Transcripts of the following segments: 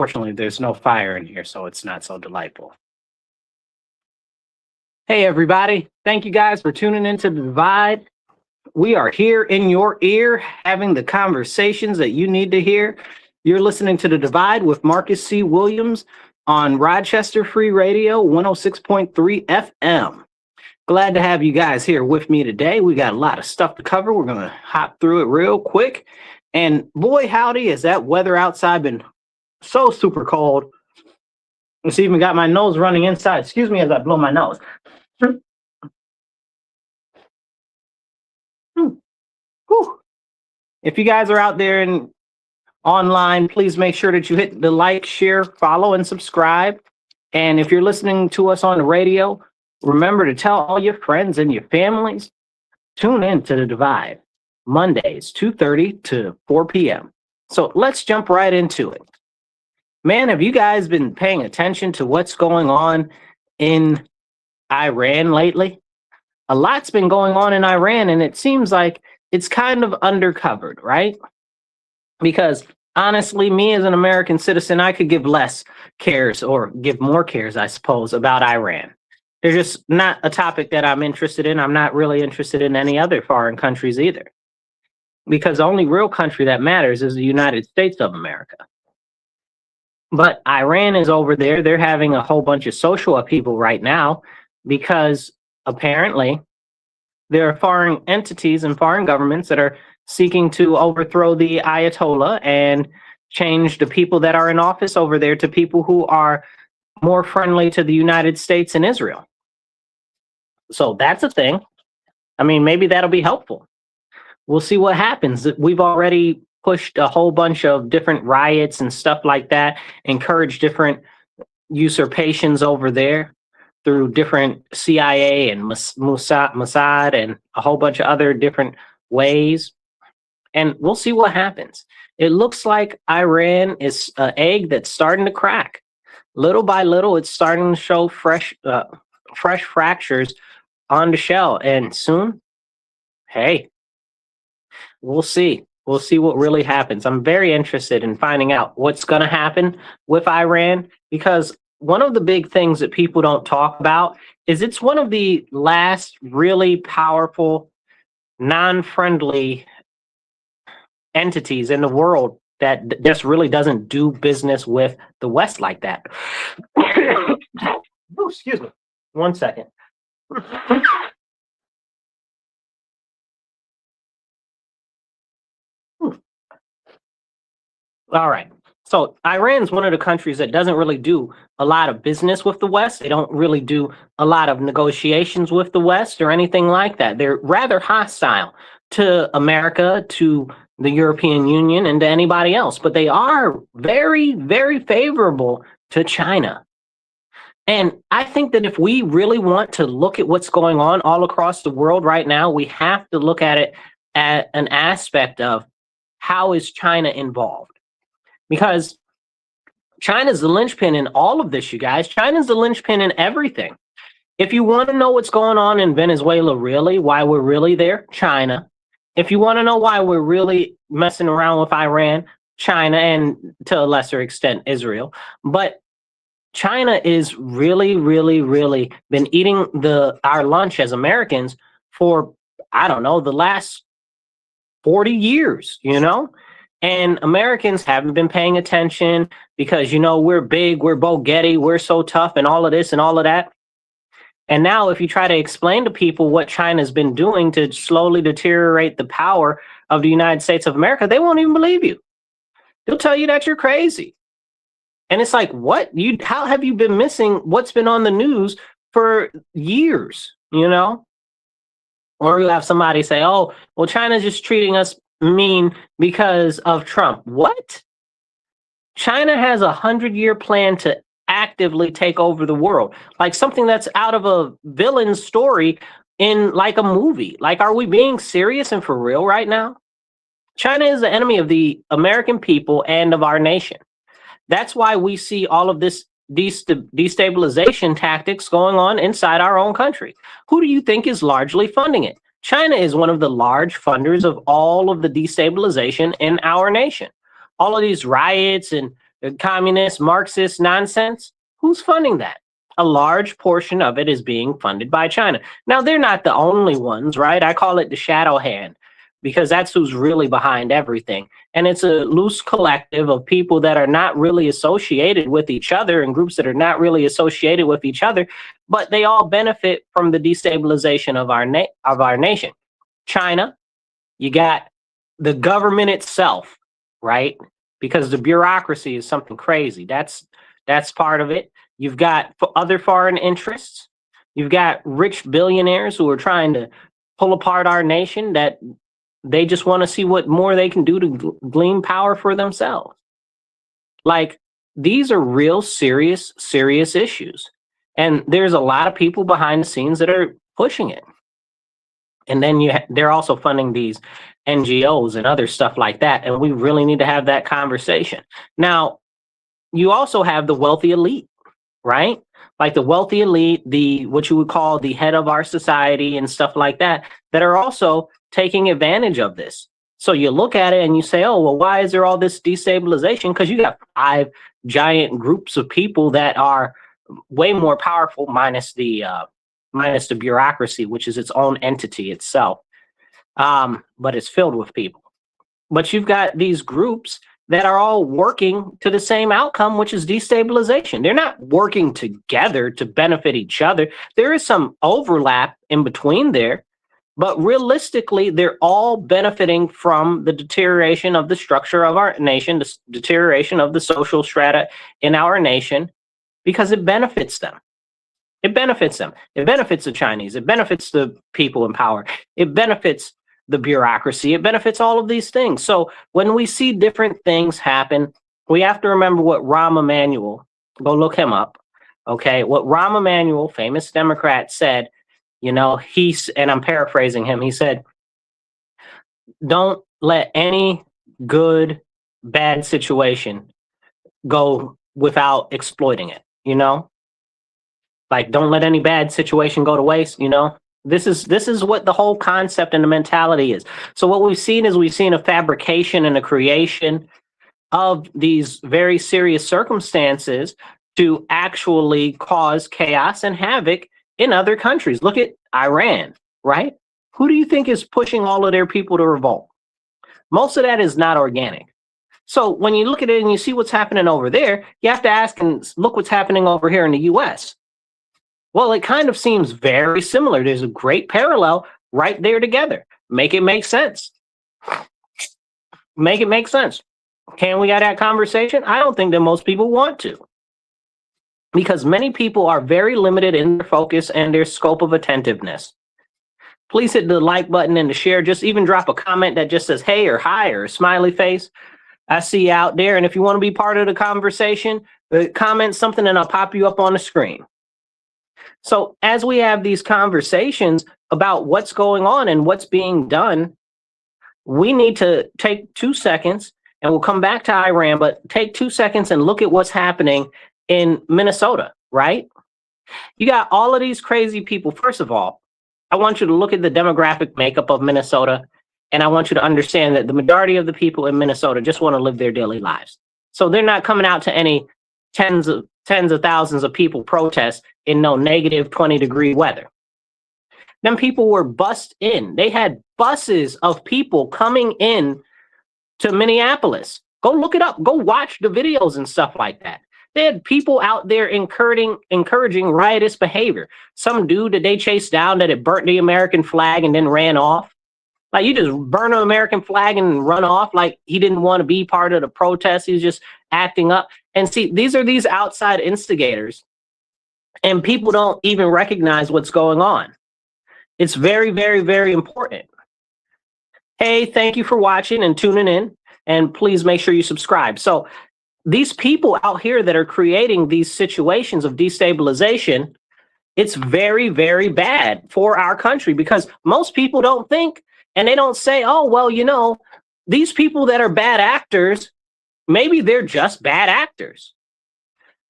Fortunately, there's no fire in here, so it's not so delightful. Hey, everybody. Thank you guys for tuning into The Divide. We are here in your ear having the conversations that you need to hear. You're listening to The Divide with Marcus C. Williams on Rochester Free Radio 106.3 FM. Glad to have you guys here with me today. We got a lot of stuff to cover. We're going to hop through it real quick. And boy, howdy, has that weather outside been so super cold. It's even got my nose running inside. Excuse me as I blow my nose. If you guys are out there and online, please make sure that you hit the like, share, follow, and subscribe. And if you're listening to us on the radio, remember to tell all your friends and your families. Tune in to The Divide, Mondays, 2:30 to 4 p.m. So let's jump right into it. Man, have you guys been paying attention to what's going on in Iran lately? A lot's been going on in Iran, and it seems like it's kind of undercovered, right? Because honestly, me as an American citizen, I could give less cares or give more cares, I suppose, about Iran. They're just not a topic that I'm interested in. I'm not really interested in any other foreign countries either. Because the only real country that matters is the United States of America. But Iran is over there. They're having a whole bunch of social upheaval right now because apparently there are foreign entities and foreign governments that are seeking to overthrow the Ayatollah and change the people that are in office over there to people who are more friendly to the United States and Israel. So that's a thing. I mean, maybe that'll be helpful. We'll see what happens. We've already pushed a whole bunch of different riots and stuff like that, encouraged different usurpations over there through different CIA and Mossad and a whole bunch of other different ways. And we'll see what happens. It looks like Iran is an egg that's starting to crack. Little by little, it's starting to show fresh fractures on the shell. And soon, hey, we'll see. We'll see what really happens. I'm very interested in finding out what's going to happen with Iran, because one of the big things that people don't talk about is it's one of the last really powerful, non-friendly entities in the world that just really doesn't do business with the West like that. Oh, excuse me. 1 second. All right. So Iran's one of the countries that doesn't really do a lot of business with the West. They don't really do a lot of negotiations with the West or anything like that. They're rather hostile to America, to the European Union, and to anybody else. But they are very, very favorable to China. And I think that if we really want to look at what's going on all across the world right now, we have to look at it at an aspect of how is China involved? Because China's the linchpin in all of this, you guys. China's the linchpin in everything. If you want to know what's going on in Venezuela, really, why we're really there, China. If you want to know why we're really messing around with Iran, China, and to a lesser extent, Israel. But China is really, really, really been eating our lunch as Americans for, I don't know, the last 40 years, you know? And Americans haven't been paying attention because, you know, we're big, we're Bo Getty, we're so tough and all of this and all of that. And now if you try to explain to people what China's been doing to slowly deteriorate the power of the United States of America, they won't even believe you. They'll tell you that you're crazy. And it's like, what? How have you been missing what's been on the news for years, you know? Or you have somebody say, oh, well, China's just treating us mean because of Trump. What? China has a 100-year plan to actively take over the world, like something that's out of a villain's story in like a movie. Like, are we being serious and for real right now? China is the enemy of the American people and of our nation. That's why we see all of this destabilization tactics going on inside our own country. Who do you think is largely funding it? China is one of the large funders of all of the destabilization in our nation. All of these riots and communist, Marxist nonsense. Who's funding that? A large portion of it is being funded by China. Now, they're not the only ones, right? I call it the shadow hand because that's who's really behind everything. And it's a loose collective of people that are not really associated with each other and groups that are not really associated with each other, but they all benefit from the destabilization of our nation. China, you got the government itself, right? Because the bureaucracy is something crazy. That's part of it. You've got other foreign interests. You've got rich billionaires who are trying to pull apart our nation, that they just want to see what more they can do to glean power for themselves. Like, these are real serious issues. And there's a lot of people behind the scenes that are pushing it. And then they're also funding these NGOs and other stuff like that. And we really need to have that conversation. Now, you also have the wealthy elite, right? Like the wealthy elite, what you would call the head of our society and stuff like that, that are also taking advantage of this. So you look at it and you say, oh, well, why is there all this destabilization? Because you got 5 giant groups of people that are way more powerful, minus the bureaucracy, which is its own entity itself. But it's filled with people. But you've got these groups that are all working to the same outcome, which is destabilization. They're not working together to benefit each other. There is some overlap in between there, but realistically, they're all benefiting from the deterioration of the structure of our nation, the deterioration of the social strata in our nation, because it benefits them. It benefits them. It benefits the Chinese. It benefits the people in power. It benefits the bureaucracy. It benefits all of these things. So when we see different things happen, we have to remember what Rahm Emanuel, go look him up, okay? What Rahm Emanuel, famous Democrat, said, and I'm paraphrasing him, he said, don't let any bad situation go without exploiting it, Like, don't let any bad situation go to waste, This is what the whole concept and the mentality is. So what we've seen a fabrication and a creation of these very serious circumstances to actually cause chaos and havoc in other countries. Look at Iran, right? Who do you think is pushing all of their people to revolt? Most of that is not organic. So when you look at it and you see what's happening over there, you have to ask and look what's happening over here in the US. Well, it kind of seems very similar. There's a great parallel right there together. Make it make sense. Make it make sense. Can we have that conversation? I don't think that most people want to. Because many people are very limited in their focus and their scope of attentiveness. Please hit the like button and the share. Just even drop a comment that just says hey or hi or a smiley face. I see you out there. And if you want to be part of the conversation, comment something and I'll pop you up on the screen. So as we have these conversations about what's going on and what's being done, we need to take 2 seconds, and we'll come back to Iran, but take 2 seconds and look at what's happening in Minnesota, right? You got all of these crazy people. First of all, I want you to look at the demographic makeup of Minnesota, and I want you to understand that the majority of the people in Minnesota just want to live their daily lives. So they're not coming out to any tens of thousands of people protest in no negative 20-degree weather. Then people were bussed in. They had buses of people coming in to Minneapolis. Go look it up. Go watch the videos and stuff like that. They had people out there encouraging riotous behavior. Some dude that they chased down that had burnt the American flag and then ran off. Like, you just burn an American flag and run off like he didn't want to be part of the protest. He was just acting up. And see, these are these outside instigators, and people don't even recognize what's going on. It's very, very, very important. Hey, thank you for watching and tuning in, and please make sure you subscribe. So these people out here that are creating these situations of destabilization, it's very, very bad for our country, because most people don't think, and they don't say, oh, well, these people that are bad actors, maybe they're just bad actors.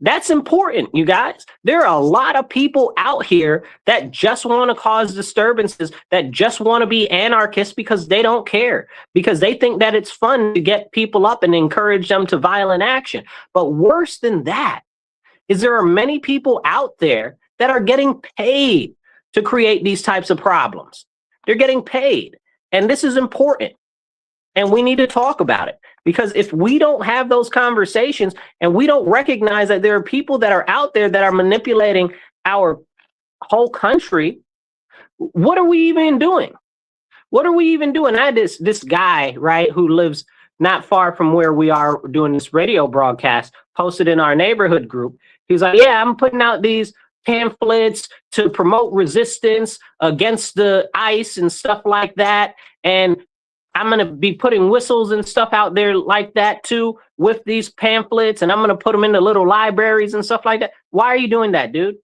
That's important, you guys. There are a lot of people out here that just want to cause disturbances, that just want to be anarchists because they don't care, because they think that it's fun to get people up and encourage them to violent action. But worse than that is there are many people out there that are getting paid to create these types of problems. They're getting paid. And this is important. And we need to talk about it, because if we don't have those conversations and we don't recognize that there are people that are out there that are manipulating our whole country, what are we even doing? What are we even doing? I had this guy, right, who lives not far from where we are doing this radio broadcast, posted in our neighborhood group. He's like, yeah, I'm putting out these pamphlets to promote resistance against the ICE and stuff like that. And I'm going to be putting whistles and stuff out there like that too with these pamphlets, and I'm going to put them into little libraries and stuff like that. Why are you doing that, dude?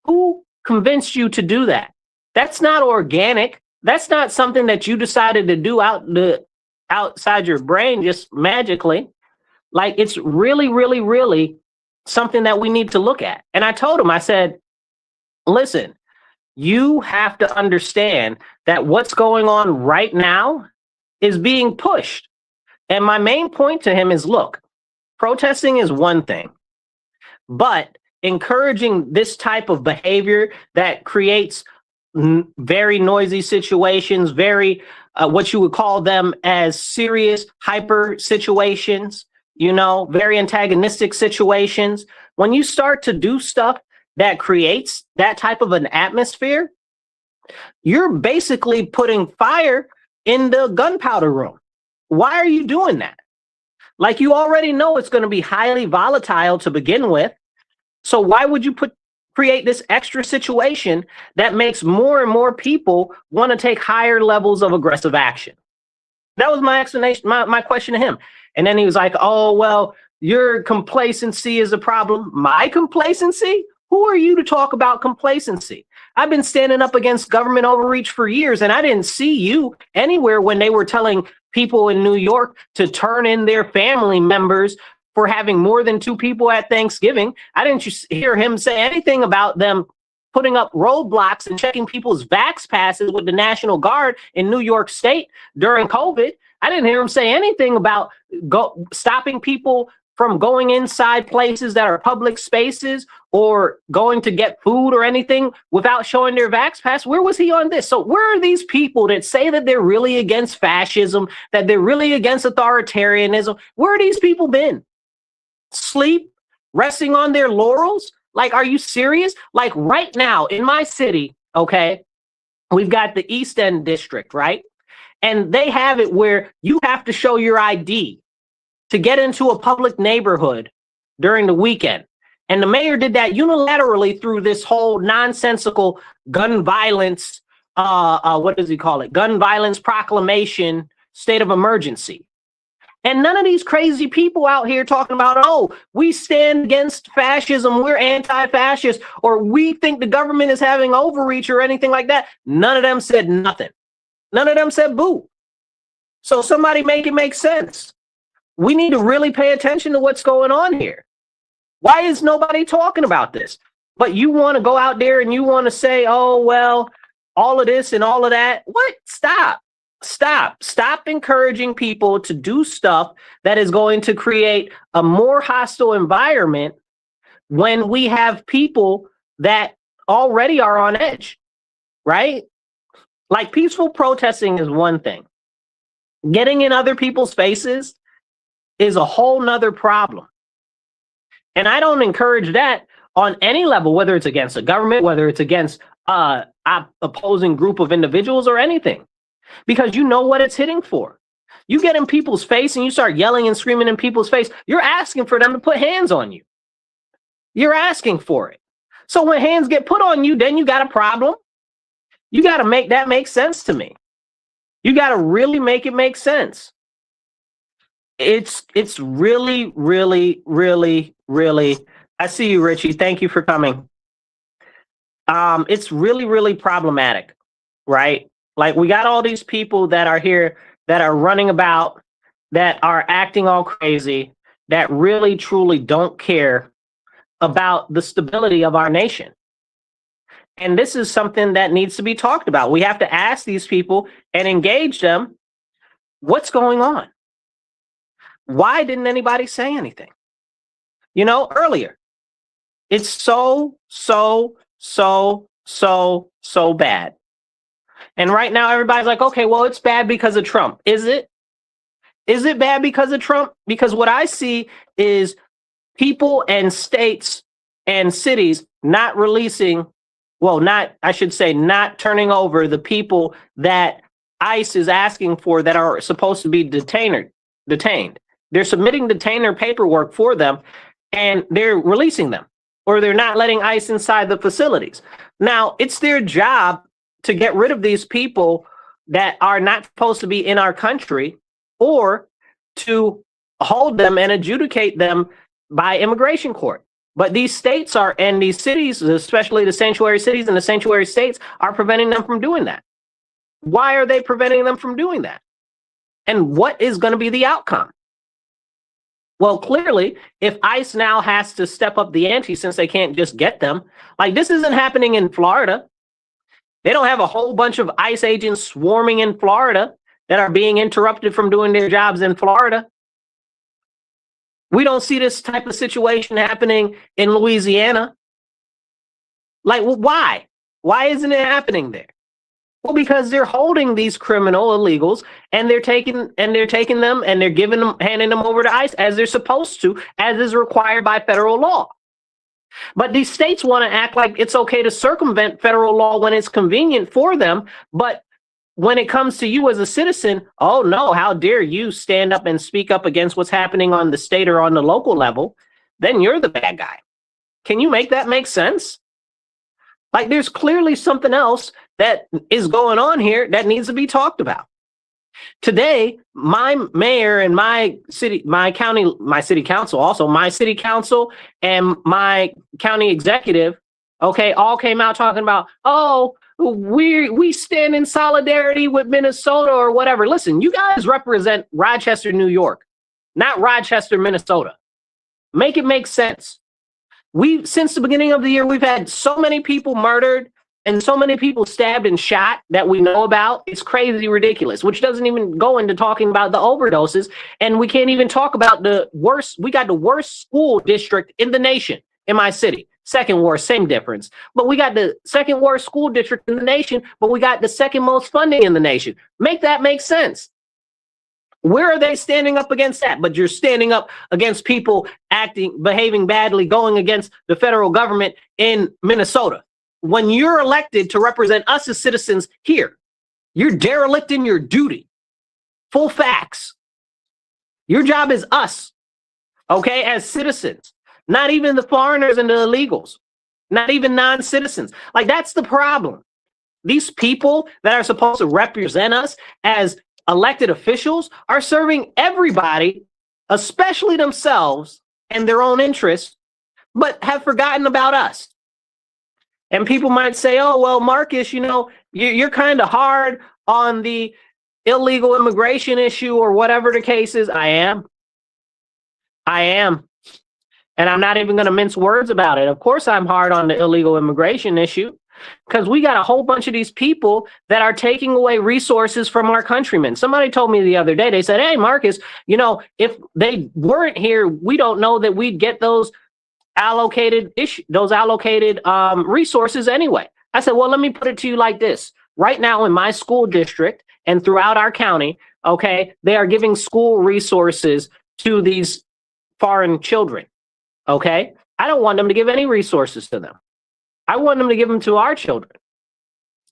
Who convinced you to do that? That's not organic. That's not something that you decided to do outside your brain just magically. Like, it's really, really, really something that we need to look at. And I told him, I said, listen, you have to understand that what's going on right now is being pushed. And my main point to him is, look, protesting is one thing, but encouraging this type of behavior that creates very noisy situations, very what you would call them as serious hyper situations, very antagonistic situations. When you start to do stuff that creates that type of an atmosphere, you're basically putting fire in the gunpowder room. Why are you doing that? Like, you already know it's going to be highly volatile to begin with. So why would you create this extra situation that makes more and more people want to take higher levels of aggressive action? That was my explanation, my question to him. And then he was like, oh, well, your complacency is a problem. My complacency? Who are you to talk about complacency? I've been standing up against government overreach for years, and I didn't see you anywhere when they were telling people in New York to turn in their family members for having more than 2 people at Thanksgiving. I didn't hear him say anything about them putting up roadblocks and checking people's vax passes with the National Guard in New York State during COVID. I didn't hear him say anything about stopping people from going inside places that are public spaces or going to get food or anything without showing their vax pass. Where was he on this? So where are these people that say that they're really against fascism, that they're really against authoritarianism? Where are these people been? Sleep, resting on their laurels? Like, are you serious? Like, right now in my city, okay, we've got the East End district, right? And they have it where you have to show your ID to get into a public neighborhood during the weekend. And the mayor did that unilaterally through this whole nonsensical gun violence, what does he call it? Gun violence proclamation, state of emergency. And none of these crazy people out here talking about, oh, we stand against fascism, we're anti-fascist, or we think the government is having overreach or anything like that. None of them said nothing. None of them said boo. So somebody make it make sense. We need to really pay attention to what's going on here. Why is nobody talking about this? But you want to go out there and you want to say, oh, well, all of this and all of that. What? Stop encouraging people to do stuff that is going to create a more hostile environment when we have people that already are on edge, right? Like, peaceful protesting is one thing. Getting in other people's faces is a whole nother problem. And I don't encourage that on any level, whether it's against the government, whether it's against opposing group of individuals or anything, because you know what it's hitting for. You get in people's face and you start yelling and screaming in people's face, you're asking for them to put hands on you. You're asking for it. So when hands get put on you, then you got a problem. You got to make that make sense to me. You got to really make it make sense. It's really, really, really, really, I see you, Richie. Thank you for coming. It's really, really problematic, right? Like, we got all these people that are here that are running about, that are acting all crazy, that really, truly don't care about the stability of our nation. And this is something that needs to be talked about. We have to ask these people and engage them. What's going on? Why didn't anybody say anything? Earlier. It's so bad. And right now, everybody's like, okay, well, it's bad because of Trump. Is it? Is it bad because of Trump? Because what I see is people and states and cities not releasing, not turning over the people that ICE is asking for that are supposed to be detained. They're submitting detainer paperwork for them, and they're releasing them, or they're not letting ICE inside the facilities. Now, it's their job to get rid of these people that are not supposed to be in our country, or to hold them and adjudicate them by immigration court. But these states and these cities, especially the sanctuary cities and the sanctuary states, are preventing them from doing that. Why are they preventing them from doing that? And what is going to be the outcome? Well, clearly, if ICE now has to step up the ante since they can't just get them, like this isn't happening in Florida. They don't have a whole bunch of ICE agents swarming in Florida that are being interrupted from doing their jobs in Florida. We don't see this type of situation happening in Louisiana. Like, well, why? Why isn't it happening there? Well, because they're holding these criminal illegals, and they're taking them and they're handing them over to ICE as they're supposed to, as is required by federal law. But these states want to act like it's okay to circumvent federal law when it's convenient for them. But when it comes to you as a citizen, oh no, how dare you stand up and speak up against what's happening on the state or on the local level? Then you're the bad guy. Can you make that make sense? Like, there's clearly something else that is going on here that needs to be talked about. Today, my mayor and my city council and my county executive, okay, all came out talking about, oh, we stand in solidarity with Minnesota or whatever. Listen, you guys represent Rochester, New York, not Rochester, Minnesota. Make it make sense. Since the beginning of the year, we've had so many people murdered and so many people stabbed and shot that we know about. It's crazy ridiculous, which doesn't even go into talking about the overdoses. And we can't even talk about we got the worst school district in the nation in my city. Second worst, same difference. But we got the second worst school district in the nation, but we got the second most funding in the nation. Make that make sense. Where are they standing up against that? But you're standing up against people behaving badly, going against the federal government in Minnesota. When you're elected to represent us as citizens here, you're derelict in your duty. Full facts. Your job is us, okay, as citizens. Not even the foreigners and the illegals. Not even non-citizens. Like, that's the problem. These people that are supposed to represent us as elected officials are serving everybody, especially themselves and their own interests, but have forgotten about us. And people might say, oh, well, Marcus, you're kind of hard on the illegal immigration issue or whatever the case is. I am. And I'm not even going to mince words about it. Of course, I'm hard on the illegal immigration issue, because we got a whole bunch of these people that are taking away resources from our countrymen. Somebody told me the other day, they said, hey, Marcus, if they weren't here, we don't know that we'd get those allocated resources anyway. I said, well, let me put it to you like this. Right now in my school district and throughout our county, okay, they are giving school resources to these foreign children. Okay, I don't want them to give any resources to them. I want them to give them to our children.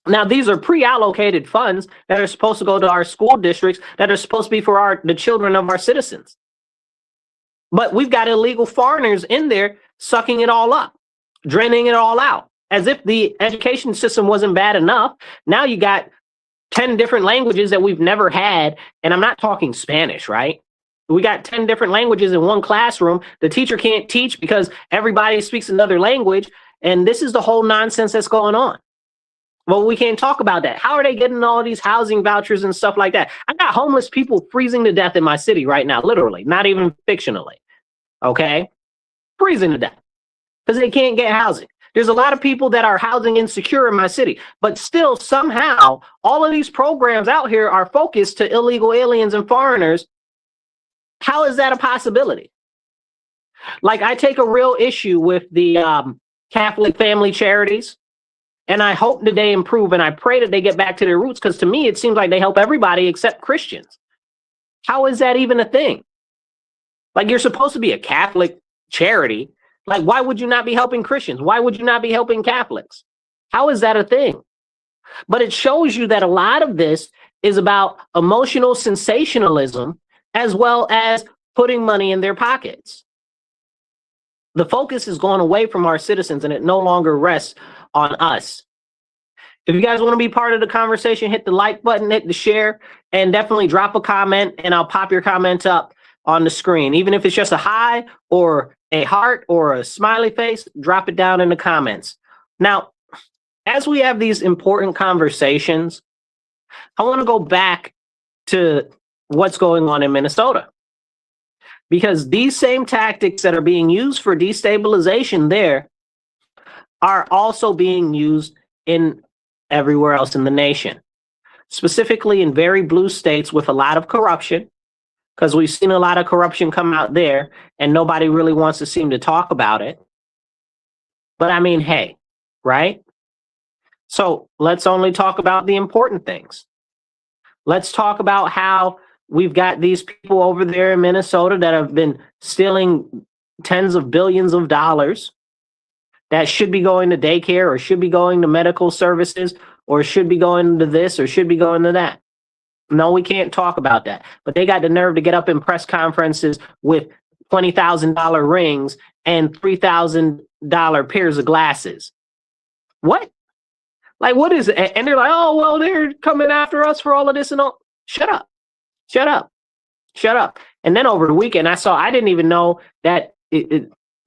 Now, these are pre-allocated funds that are supposed to go to our school districts that are supposed to be for the children of our citizens. But we've got illegal foreigners in there sucking it all up, draining it all out, as if the education system wasn't bad enough. Now you got 10 different languages that we've never had. And I'm not talking Spanish, right? We got 10 different languages in one classroom. The teacher can't teach because everybody speaks another language. And this is the whole nonsense that's going on. Well, we can't talk about that. How are they getting all these housing vouchers and stuff like that? I got homeless people freezing to death in my city right now, literally, not even fictionally. Okay? Freezing to death. because they can't get housing. There's a lot of people that are housing insecure in my city, but still somehow all of these programs out here are focused to illegal aliens and foreigners. How is that a possibility? Like, I take a real issue with the Catholic family charities, and I hope that they improve, and I pray that they get back to their roots, because to me, it seems like they help everybody except Christians. How is that even a thing? Like, you're supposed to be a Catholic charity. Like, why would you not be helping Christians? Why would you not be helping Catholics? How is that a thing? But it shows you that a lot of this is about emotional sensationalism as well as putting money in their pockets. The focus is going away from our citizens, and it no longer rests on us. If you guys want to be part of the conversation, hit the like button, hit the share, and definitely drop a comment, and I'll pop your comment up on the screen. Even if it's just a hi or a heart or a smiley face, drop it down in the comments. Now, as we have these important conversations, I want to go back to what's going on in Minnesota. Because these same tactics that are being used for destabilization there are also being used in everywhere else in the nation, specifically in very blue states with a lot of corruption, because we've seen a lot of corruption come out there and nobody really wants to seem to talk about it. But I mean, hey, right? So let's only talk about the important things. Let's talk about how we've got these people over there in Minnesota that have been stealing tens of billions of dollars that should be going to daycare or should be going to medical services or should be going to this or should be going to that. No, we can't talk about that. But they got the nerve to get up in press conferences with $20,000 rings and $3,000 pairs of glasses. What? Like, what is it? And they're like, oh, well, they're coming after us for all of this and all. Shut up. Shut up. Shut up. And then over the weekend, I didn't even know that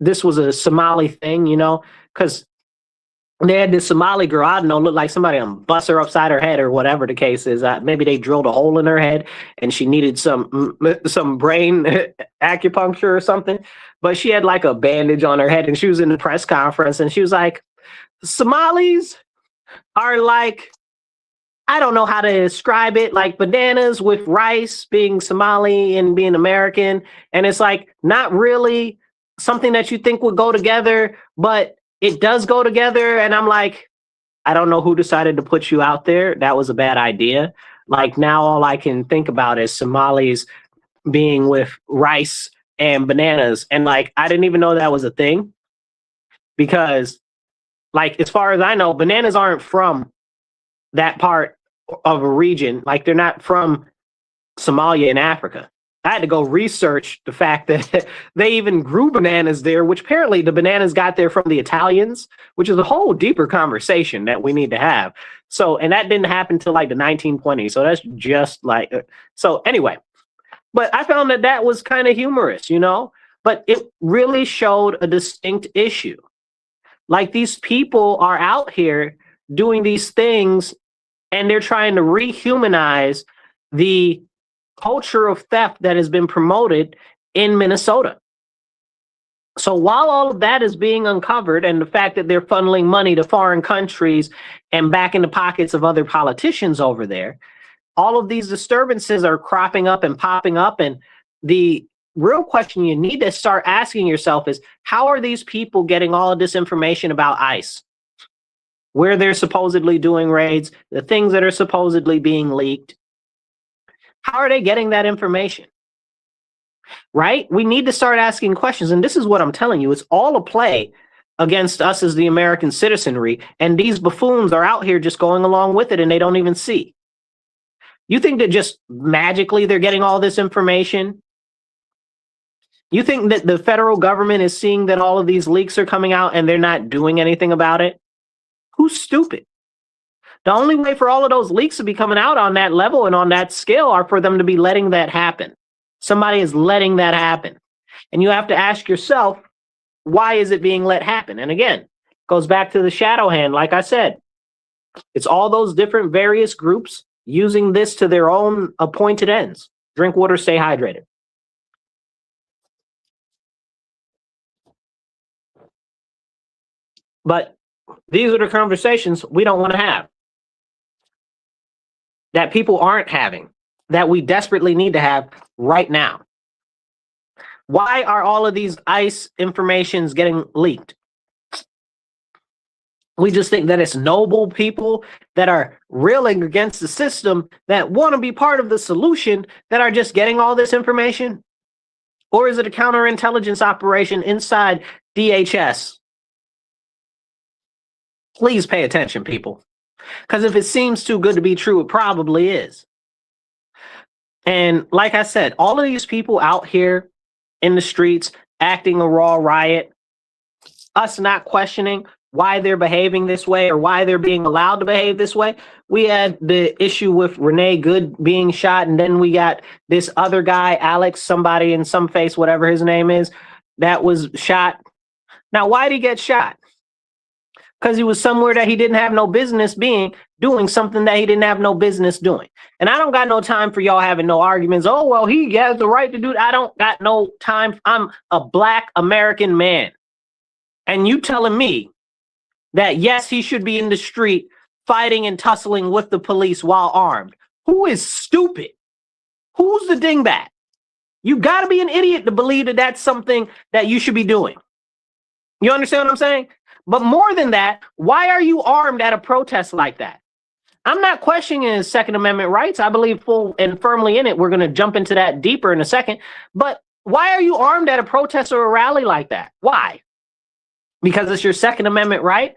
this was a Somali thing, you know, because they had this Somali girl, I don't know, looked like somebody bust her upside her head or whatever the case is. Maybe they drilled a hole in her head and she needed some brain acupuncture or something. But she had like a bandage on her head and she was in the press conference and she was like, Somalis are like, I don't know how to describe it, like bananas with rice, being Somali and being American. And it's like not really something that you think would go together, but it does go together. And I'm like, I don't know who decided to put you out there. That was a bad idea. Like, now all I can think about is Somalis being with rice and bananas. And like, I didn't even know that was a thing, because like, as far as I know, bananas aren't from that part of a region. Like, they're not from Somalia in Africa. I had to go research the fact that they even grew bananas there, which apparently the bananas got there from the Italians, which is a whole deeper conversation that we need to have. So, and that didn't happen until like the 1920s. So that's just like, so anyway, but I found that that was kind of humorous, you know, but it really showed a distinct issue. Like, these people are out here doing these things and they're trying to rehumanize the culture of theft that has been promoted in Minnesota. So while all of that is being uncovered, and the fact that they're funneling money to foreign countries and back in the pockets of other politicians over there, all of these disturbances are cropping up and popping up. And the real question you need to start asking yourself is, how are these people getting all of this information about ICE? Where they're supposedly doing raids, the things that are supposedly being leaked. How are they getting that information? Right? We need to start asking questions. And this is what I'm telling you. It's all a play against us as the American citizenry. And these buffoons are out here just going along with it and they don't even see. You think that just magically they're getting all this information? You think that the federal government is seeing that all of these leaks are coming out and they're not doing anything about it? Who's stupid? The only way for all of those leaks to be coming out on that level and on that scale are for them to be letting that happen. Somebody is letting that happen. And you have to ask yourself, why is it being let happen? And again, it goes back to the shadow hand. Like I said, it's all those different various groups using this to their own appointed ends. Drink water, stay hydrated. But these are the conversations we don't want to have, that people aren't having, that we desperately need to have right now. Why are all of these ICE informations getting leaked? We just think that it's noble people that are railing against the system that want to be part of the solution that are just getting all this information? Or is it a counterintelligence operation inside DHS? Please pay attention, people. Because if it seems too good to be true, it probably is. And like I said, all of these people out here in the streets acting a raw riot, us not questioning why they're behaving this way or why they're being allowed to behave this way. We had the issue with Renee Good being shot, and then we got this other guy, Alex, somebody in some face, whatever his name is, that was shot. Now, why did he get shot? Because he was somewhere that he didn't have no business being, doing something that he didn't have no business doing. And I don't got no time for y'all having no arguments. Oh, well, he has the right to do that. I don't got no time. I'm a Black American man. And you telling me that, yes, he should be in the street fighting and tussling with the police while armed. Who is stupid? Who's the dingbat? You got to be an idiot to believe that that's something that you should be doing. You understand what I'm saying? But more than that, why are you armed at a protest like that? I'm not questioning his Second Amendment rights. I believe full and firmly in it. We're going to jump into that deeper in a second. But why are you armed at a protest or a rally like that? Why? Because it's your Second Amendment right?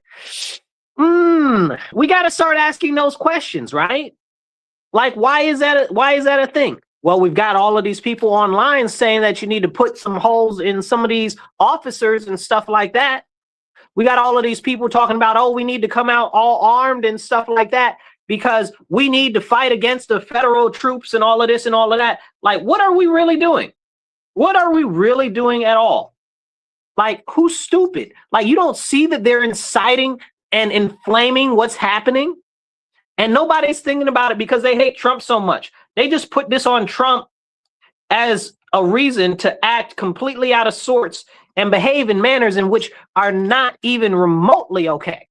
We got to start asking those questions, right? Like, why is that a thing? Well, we've got all of these people online saying that you need to put some holes in some of these officers and stuff like that. We got all of these people talking about, oh, we need to come out all armed and stuff like that because we need to fight against the federal troops and all of this and all of that. Like, what are we really doing? What are we really doing at all? Like, who's stupid? Like, you don't see that they're inciting and inflaming what's happening? And nobody's thinking about it because they hate Trump so much. They just put this on Trump as a reason to act completely out of sorts and behave in manners in which are not even remotely okay.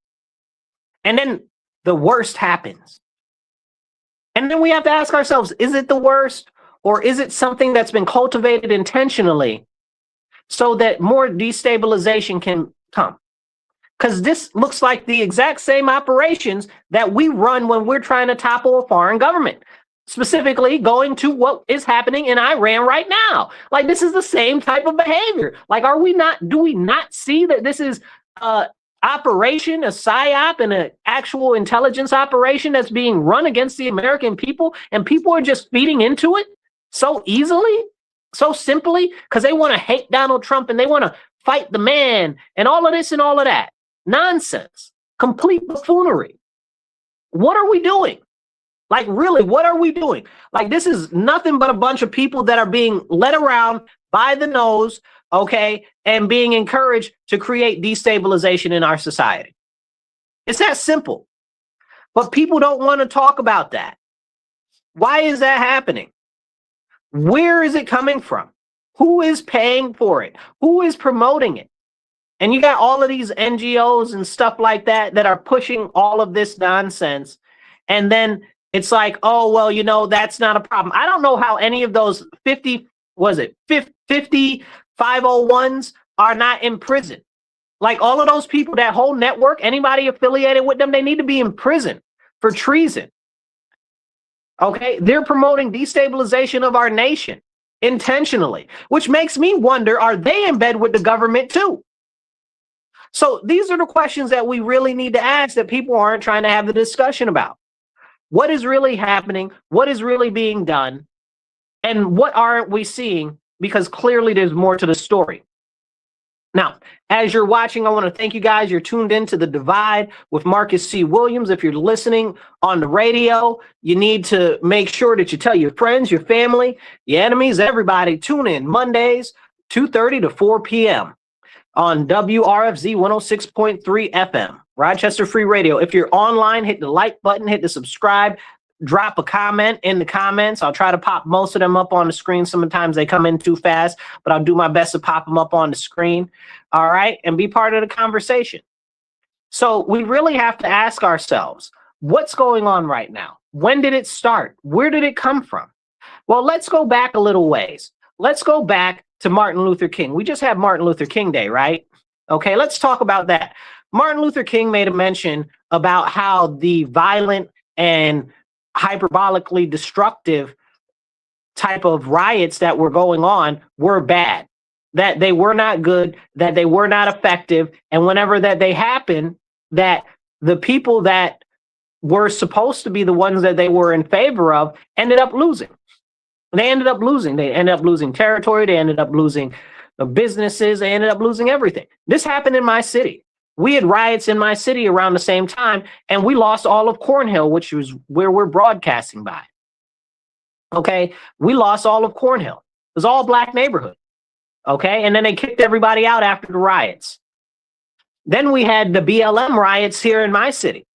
And then the worst happens. And then we have to ask ourselves, is it the worst, or is it something that's been cultivated intentionally so that more destabilization can come? Because this looks like the exact same operations that we run when we're trying to topple a foreign government. Specifically going to what is happening in Iran right now. Like, this is the same type of behavior. Like, do we not see that this is a operation, a PSYOP, and an actual intelligence operation that's being run against the American people, and people are just feeding into it so easily, so simply, because they want to hate Donald Trump and they want to fight the man and all of this and all of that. Nonsense. Complete buffoonery. What are we doing? Like, really, what are we doing? Like, this is nothing but a bunch of people that are being led around by the nose, okay, and being encouraged to create destabilization in our society. It's that simple. But people don't want to talk about that. Why is that happening? Where is it coming from? Who is paying for it? Who is promoting it? And you got all of these NGOs and stuff like that that are pushing all of this nonsense. And then it's like, oh, well, you know, that's not a problem. I don't know how any of those 50 501s are not in prison. Like, all of those people, that whole network, anybody affiliated with them, they need to be in prison for treason. Okay, they're promoting destabilization of our nation intentionally, which makes me wonder, are they in bed with the government too? So these are the questions that we really need to ask that people aren't trying to have the discussion about. What is really happening? What is really being done? And what aren't we seeing? Because clearly there's more to the story. Now, as you're watching, I want to thank you guys. You're tuned into The Divide with Marcus C. Williams. If you're listening on the radio, you need to make sure that you tell your friends, your family, your enemies, everybody. Tune in Mondays, 2:30 to 4 p.m. on WRFZ 106.3 FM, Rochester Free Radio. If you're online, hit the like button, hit the subscribe, drop a comment in the comments. I'll try to pop most of them up on the screen. Sometimes they come in too fast, but I'll do my best to pop them up on the screen. All right. And be part of the conversation. So we really have to ask ourselves, what's going on right now? When did it start? Where did it come from? Well, let's go back a little ways. Let's go back to Martin Luther King. We just had Martin Luther King Day, right? Okay, let's talk about that. Martin Luther King made a mention about how the violent and hyperbolically destructive type of riots that were going on were bad, that they were not good, that they were not effective. And whenever that they happened, that the people that were supposed to be the ones that they were in favor of ended up losing. They ended up losing. They ended up losing territory. They ended up losing businesses. They ended up losing everything. This happened in my city. We had riots in my city around the same time, and we lost all of Cornhill, which was where we're broadcasting by. Okay, we lost all of Cornhill. It was all black neighborhood. Okay, and then they kicked everybody out after the riots. Then we had the BLM riots here in my city.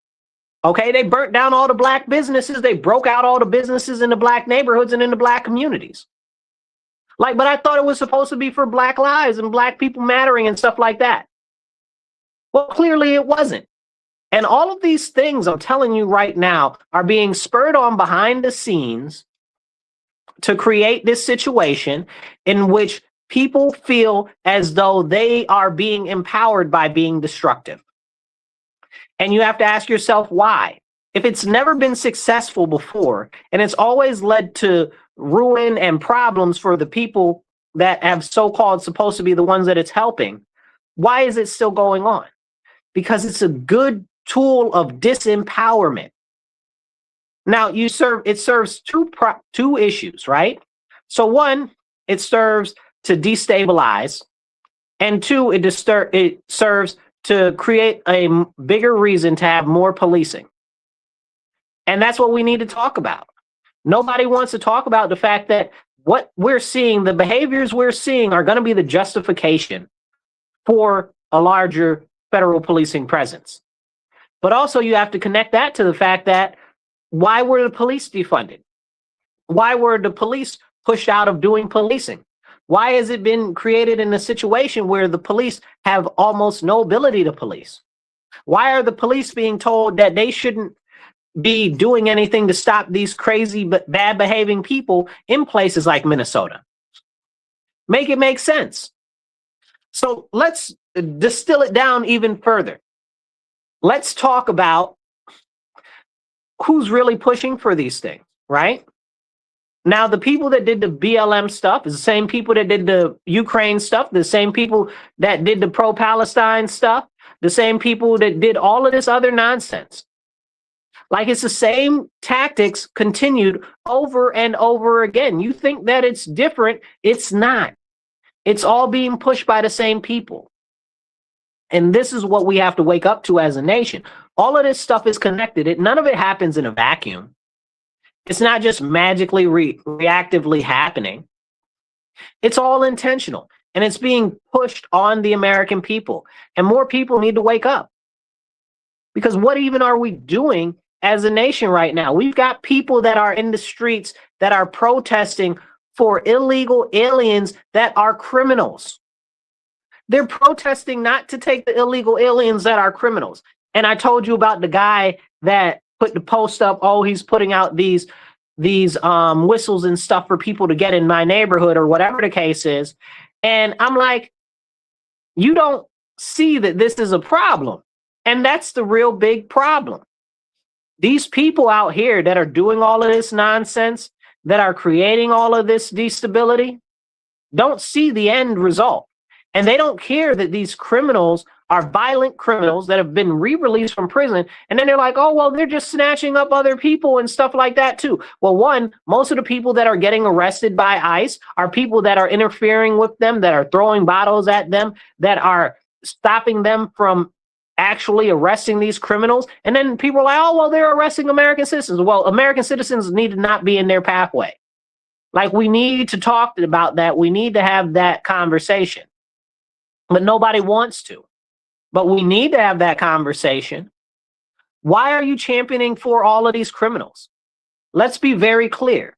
Okay, they burnt down all the black businesses. They broke out all the businesses in the black neighborhoods and in the black communities. Like, but I thought it was supposed to be for Black lives and Black people mattering and stuff like that. Well, clearly it wasn't. And all of these things I'm telling you right now are being spurred on behind the scenes to create this situation in which people feel as though they are being empowered by being destructive. And you have to ask yourself why. If it's never been successful before, and it's always led to ruin and problems for the people that have so-called supposed to be the ones that it's helping, why is it still going on? Because it's a good tool of disempowerment. Now, it serves two issues, right? So one, it serves to destabilize, and two, it serves to create a bigger reason to have more policing. And that's what we need to talk about. Nobody wants to talk about the fact that what we're seeing, the behaviors we're seeing, are going to be the justification for a larger federal policing presence. But also you have to connect that to the fact that why were the police defunded? Why were the police pushed out of doing policing? Why has it been created in a situation where the police have almost no ability to police? Why are the police being told that they shouldn't be doing anything to stop these crazy but bad behaving people in places like Minnesota? Make it make sense. So let's distill it down even further. Let's talk about who's really pushing for these things, right? Now, the people that did the BLM stuff is the same people that did the Ukraine stuff, the same people that did the pro-Palestine stuff, the same people that did all of this other nonsense. Like, it's the same tactics continued over and over again. You think that it's different. It's not. It's all being pushed by the same people. And this is what we have to wake up to as a nation. All of this stuff is connected. None of it happens in a vacuum. It's not just magically reactively happening. It's all intentional, and it's being pushed on the American people. And more people need to wake up. Because what even are we doing as a nation right now? We've got people that are in the streets that are protesting for illegal aliens that are criminals. They're protesting not to take the illegal aliens that are criminals. And I told you about the guy that put the post up, oh, he's putting out these whistles and stuff for people to get in my neighborhood or whatever the case is. And I'm like, you don't see that this is a problem. And that's the real big problem. These people out here that are doing all of this nonsense, that are creating all of this destability, don't see the end result. And they don't care that these criminals are violent criminals that have been re-released from prison. And then they're like, oh, well, they're just snatching up other people and stuff like that, too. Well, one, most of the people that are getting arrested by ICE are people that are interfering with them, that are throwing bottles at them, that are stopping them from actually arresting these criminals. And then people are like, oh, well, they're arresting American citizens. Well, American citizens need to not be in their pathway. Like, we need to talk about that. We need to have that conversation. But nobody wants to. But we need to have that conversation. Why are you championing for all of these criminals? Let's be very clear.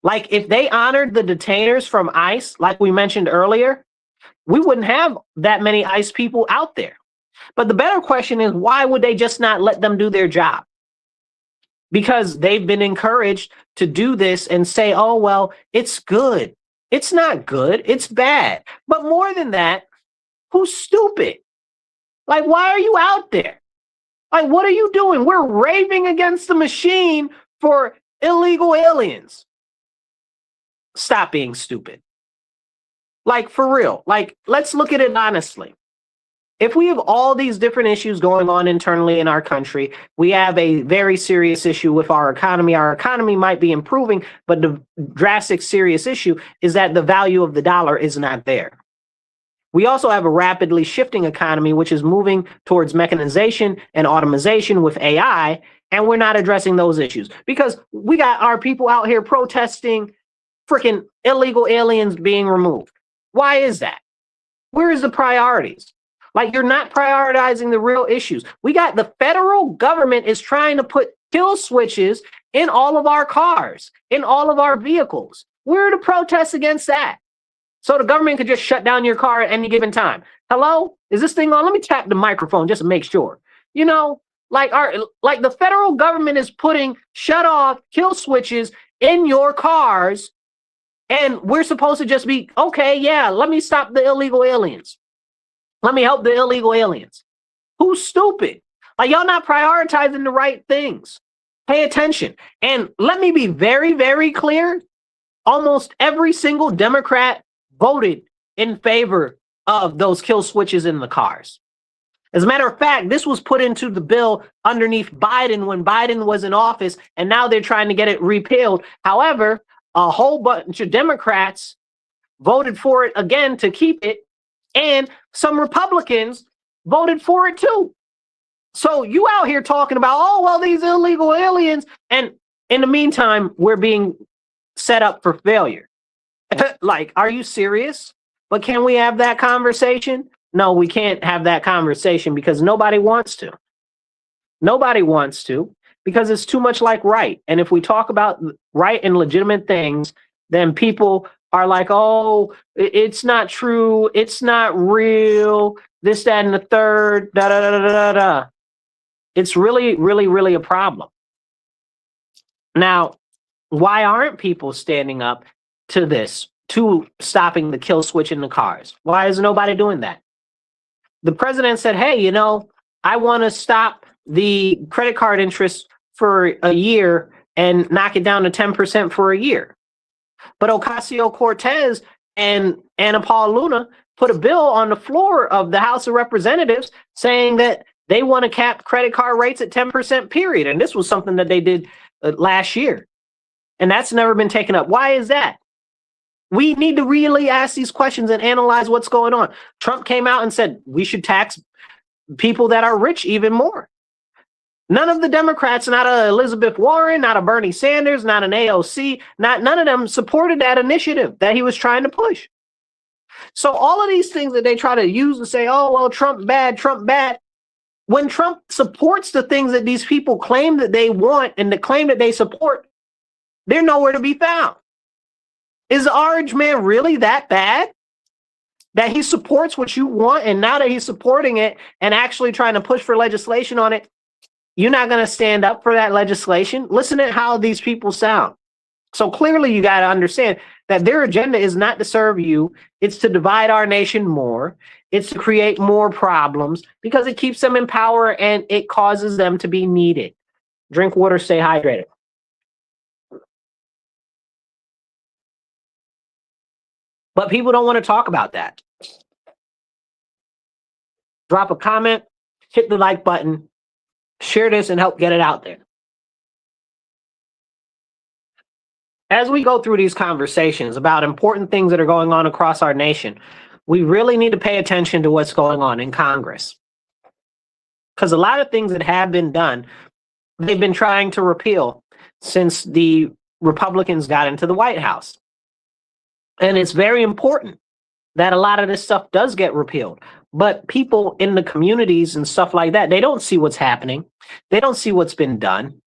Like, if they honored the detainers from ICE, like we mentioned earlier, we wouldn't have that many ICE people out there. But the better question is, why would they just not let them do their job? Because they've been encouraged to do this and say, oh, well, it's good. It's not good. It's bad. But more than that, who's stupid? Like, why are you out there? Like, what are you doing? We're raving against the machine for illegal aliens. Stop being stupid. Like, for real. Like, let's look at it honestly. If we have all these different issues going on internally in our country, we have a very serious issue with our economy. Our economy might be improving, but the drastic serious issue is that the value of the dollar is not there. We also have a rapidly shifting economy, which is moving towards mechanization and automation with AI, and we're not addressing those issues because we got our people out here protesting freaking illegal aliens being removed. Why is that? Where is the priorities? Like, you're not prioritizing the real issues. We got the federal government is trying to put kill switches in all of our cars, in all of our vehicles. Where are the protests against that? So the government could just shut down your car at any given time. Hello? Is this thing on? Let me tap the microphone just to make sure. You know, like the federal government is putting shut off kill switches in your cars, and we're supposed to just be, okay, yeah, let me stop the illegal aliens. Let me help the illegal aliens. Who's stupid? Like, y'all not prioritizing the right things. Pay attention. And let me be very, very clear. Almost every single Democrat voted in favor of those kill switches in the cars. As a matter of fact, this was put into the bill underneath Biden when Biden was in office, and now they're trying to get it repealed. However, a whole bunch of Democrats voted for it again to keep it, and some Republicans voted for it too. So you out here talking about, oh, well, these illegal aliens, and in the meantime, we're being set up for failure. Like, are you serious? But can we have that conversation? No, we can't have that conversation because nobody wants to. Nobody wants to because it's too much like right. And if we talk about right and legitimate things, then people are like, oh, it's not true. It's not real. This, that, and the third, da, da, da, da, da, da. It's really, really, really a problem. Now, why aren't people standing up to this, to stopping the kill switch in the cars? Why is nobody doing that? The president said, hey, you know, I want to stop the credit card interest for a year and knock it down to 10% for a year. But Ocasio-Cortez and Ana Paula Luna put a bill on the floor of the House of Representatives saying that they want to cap credit card rates at 10% period. And this was something that they did last year. And that's never been taken up. Why is that? We need to really ask these questions and analyze what's going on. Trump came out and said we should tax people that are rich even more. None of the Democrats, not a Elizabeth Warren, not a Bernie Sanders, not an AOC, none of them supported that initiative that he was trying to push. So all of these things that they try to use to say, oh, well, Trump bad, when Trump supports the things that these people claim that they want and the claim that they support, they're nowhere to be found. Is the orange man really that bad that he supports what you want, and now that he's supporting it and actually trying to push for legislation on it, you're not going to stand up for that legislation? Listen to how these people sound. So clearly you got to understand that their agenda is not to serve you. It's to divide our nation more. It's to create more problems because it keeps them in power and it causes them to be needed. Drink water, stay hydrated. But people don't want to talk about that. Drop a comment, hit the like button, share this, and help get it out there. As we go through these conversations about important things that are going on across our nation, we really need to pay attention to what's going on in Congress. Because a lot of things that have been done, they've been trying to repeal since the Republicans got into the White House. And it's very important that a lot of this stuff does get repealed. But people in the communities and stuff like that, they don't see what's happening. They don't see what's been done.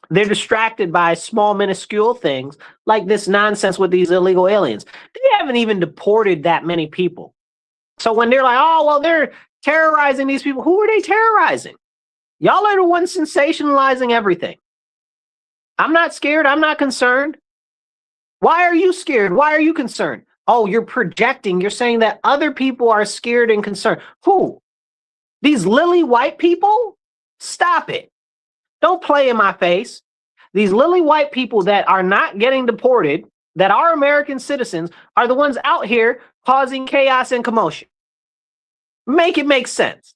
They're distracted by small, minuscule things like this nonsense with these illegal aliens. They haven't even deported that many people. So when they're like, oh, well, terrorizing these people. Who are they terrorizing? Y'all are the ones sensationalizing everything. I'm not scared. I'm not concerned. Why are you scared? Why are you concerned? Oh, you're projecting. You're saying that other people are scared and concerned. Who? These lily white people? Stop it. Don't play in my face. These lily white people that are not getting deported, that are American citizens, are the ones out here causing chaos and commotion. Make it make sense.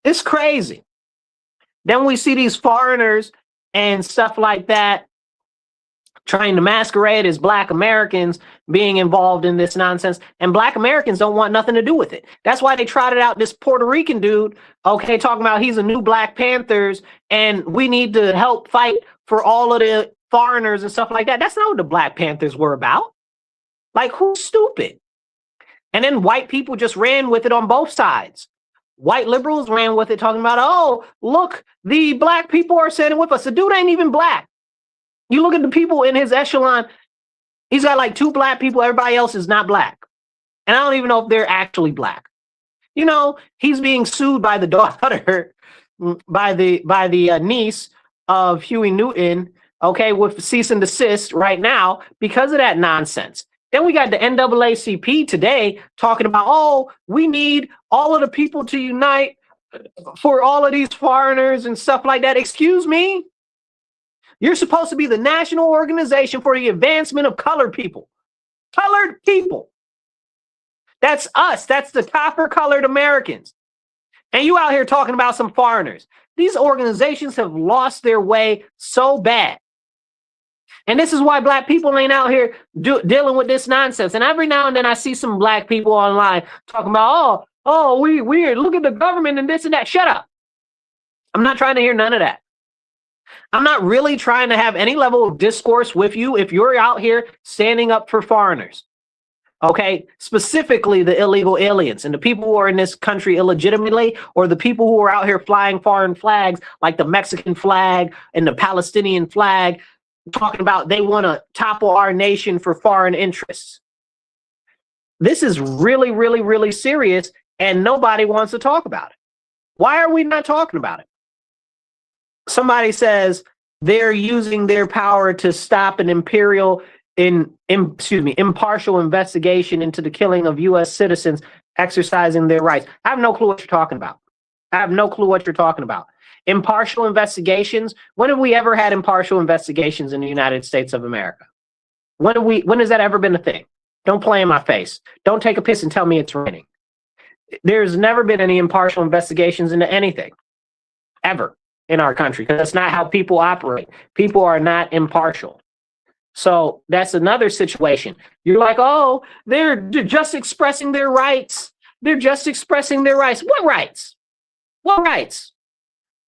It's crazy. Then we see these foreigners and stuff like that trying to masquerade as Black Americans being involved in this nonsense. And Black Americans don't want nothing to do with it. That's why they trotted out this Puerto Rican dude, okay, talking about he's a new Black Panthers and we need to help fight for all of the foreigners and stuff like that. That's not what the Black Panthers were about. Like, who's stupid? And then white people just ran with it on both sides. White liberals ran with it, talking about, oh, look, the Black people are standing with us. The dude ain't even Black. You look at the people in his echelon, he's got like 2 Black people. Everybody else is not Black. And I don't even know if they're actually Black. You know, he's being sued by the daughter, by the niece of Huey Newton, okay, with cease and desist right now because of that nonsense. Then we got the NAACP today talking about, oh, we need all of the people to unite for all of these foreigners and stuff like that. Excuse me? You're supposed to be the national organization for the advancement of colored people. Colored people. That's us. That's the copper-colored Americans. And you out here talking about some foreigners. These organizations have lost their way so bad. And this is why Black people ain't out here dealing with this nonsense. And every now and then I see some Black people online talking about, we look at the government and this and that. Shut up. I'm not trying to hear none of that. I'm not really trying to have any level of discourse with you if you're out here standing up for foreigners. Okay, specifically the illegal aliens and the people who are in this country illegitimately, or the people who are out here flying foreign flags like the Mexican flag and the Palestinian flag, talking about they want to topple our nation for foreign interests. This is really, really, really serious, and nobody wants to talk about it. Why are we not talking about it? Somebody says they're using their power to stop an impartial investigation into the killing of U.S. citizens exercising their rights. I have no clue what you're talking about. I have no clue what you're talking about. Impartial investigations? When have we ever had impartial investigations in the United States of America? When has that ever been a thing? Don't play in my face. Don't take a piss and tell me it's raining. There's never been any impartial investigations into anything, ever, in our country, because that's not how people operate. People are not impartial. So that's another situation. You're like, oh, they're just expressing their rights. They're just expressing their rights. What rights? What rights?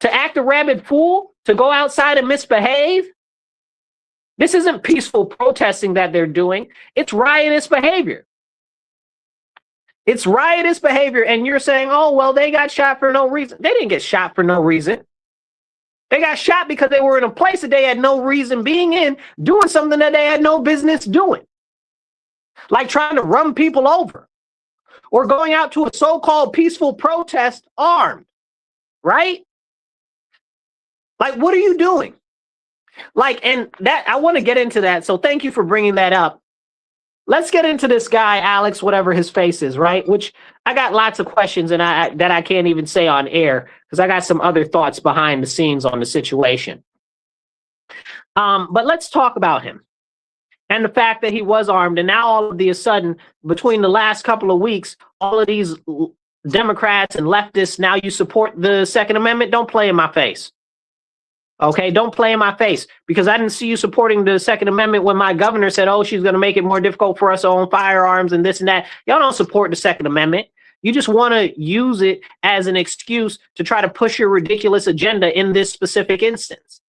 To act a rabid fool? To go outside and misbehave? This isn't peaceful protesting that they're doing. It's riotous behavior. It's riotous behavior. And you're saying, oh, well, they got shot for no reason. They didn't get shot for no reason. They got shot because they were in a place that they had no reason being in, doing something that they had no business doing. Like trying to run people over or going out to a so-called peaceful protest armed, right? Like, what are you doing? Like, and that, I want to get into that. So thank you for bringing that up. Let's get into this guy, Alex, whatever his face is, right? Which I got lots of questions and that I can't even say on air because I got some other thoughts behind the scenes on the situation. But let's talk about him and the fact that he was armed. And now all of a sudden, between the last couple of weeks, all of these Democrats and leftists, now you support the Second Amendment. Don't play in my face. Okay, don't play in my face, because I didn't see you supporting the Second Amendment when my governor said, oh, she's going to make it more difficult for us to own firearms and this and that. Y'all don't support the Second Amendment. You just want to use it as an excuse to try to push your ridiculous agenda in this specific instance.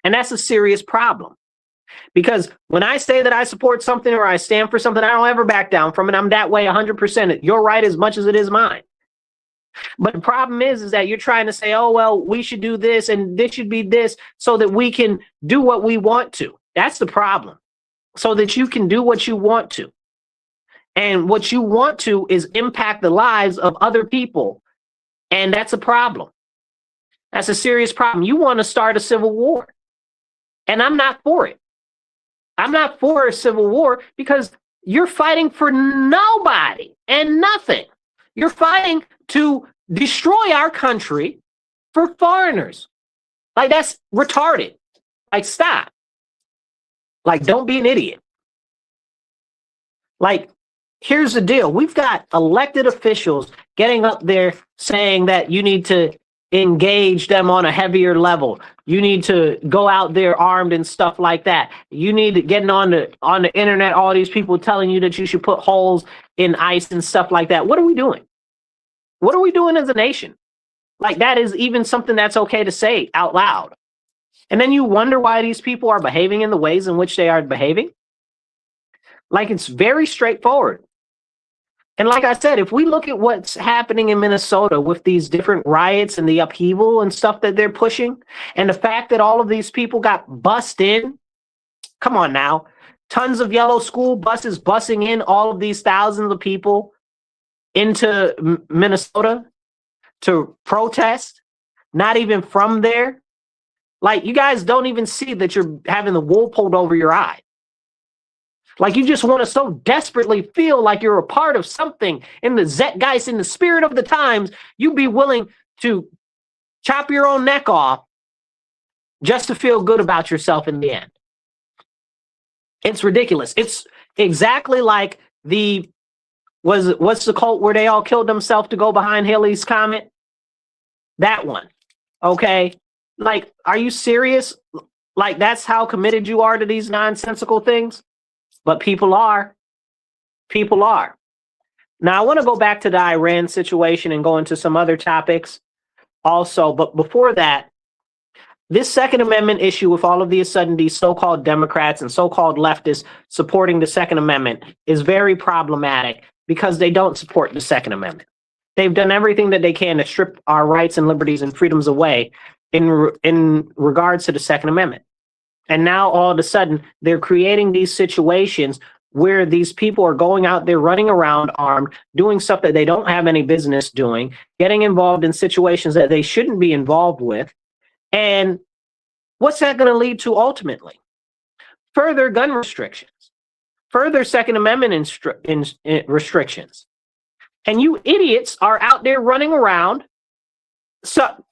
And that's a serious problem, because when I say that I support something or I stand for something, I don't ever back down from it. I'm that way 100%. You're right as much as it is mine. But the problem is that you're trying to say, oh, well, we should do this and this should be this so that we can do what we want to. That's the problem. So that you can do what you want to. And what you want to is impact the lives of other people. And that's a problem. That's a serious problem. You want to start a civil war. And I'm not for it. I'm not for a civil war because you're fighting for nobody and nothing. You're fighting to destroy our country for foreigners. Like, that's retarded. Like, stop. Like, don't be an idiot. Like, here's the deal. We've got elected officials getting up there saying that you need to engage them on a heavier level. You need to go out there armed and stuff like that. You need to get on the internet, all these people telling you that you should put holes in ice and stuff like that. What are we doing? What are we doing as a nation? Like, that is even something that's okay to say out loud. And then you wonder why these people are behaving in the ways in which they are behaving. Like, it's very straightforward. And like I said, if we look at what's happening in Minnesota with these different riots and the upheaval and stuff that they're pushing, and the fact that all of these people got bussed in, come on now, tons of yellow school buses bussing in all of these thousands of people into Minnesota to protest, not even from there. Like, you guys don't even see that you're having the wool pulled over your eye. Like, you just want to so desperately feel like you're a part of something in the zeitgeist, in the spirit of the times, you'd be willing to chop your own neck off just to feel good about yourself in the end. It's ridiculous. It's exactly like what's the cult where they all killed themselves to go behind Halley's Comet? That one. Okay. Like, are you serious? Like, that's how committed you are to these nonsensical things? But people are. People are. Now, I want to go back to the Iran situation and go into some other topics also. But before that, this Second Amendment issue with all of these so-called Democrats and so-called leftists supporting the Second Amendment is very problematic because they don't support the Second Amendment. They've done everything that they can to strip our rights and liberties and freedoms away in regards to the Second Amendment. And now all of a sudden, they're creating these situations where these people are going out there running around armed, doing stuff that they don't have any business doing, getting involved in situations that they shouldn't be involved with. And what's that going to lead to ultimately? Further gun restrictions, further Second Amendment restrictions. And you idiots are out there running around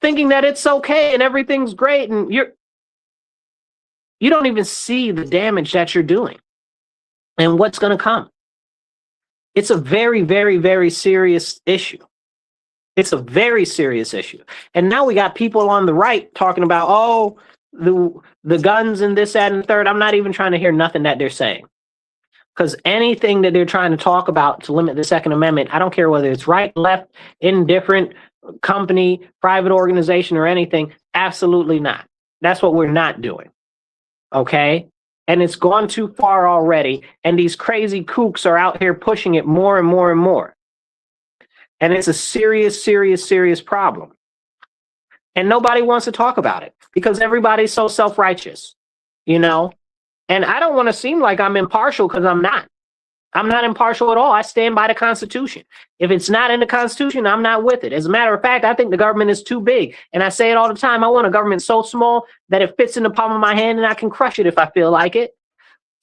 thinking that it's okay and everything's great, and you don't even see the damage that you're doing and what's going to come. It's a very, very, very serious issue. It's a very serious issue. And now we got people on the right talking about, oh, the guns and this, that, and the third. I'm not even trying to hear nothing that they're saying. Because anything that they're trying to talk about to limit the Second Amendment, I don't care whether it's right, left, indifferent, company, private organization, or anything, absolutely not. That's what we're not doing. Okay? And it's gone too far already. And these crazy kooks are out here pushing it more and more and more. And it's a serious, serious, serious problem. And nobody wants to talk about it because everybody's so self-righteous, you know? And I don't want to seem like I'm impartial because I'm not. I'm not impartial at all. I stand by the Constitution. If it's not in the Constitution, I'm not with it. As a matter of fact, I think the government is too big. And I say it all the time. I want a government so small that it fits in the palm of my hand and I can crush it if I feel like it.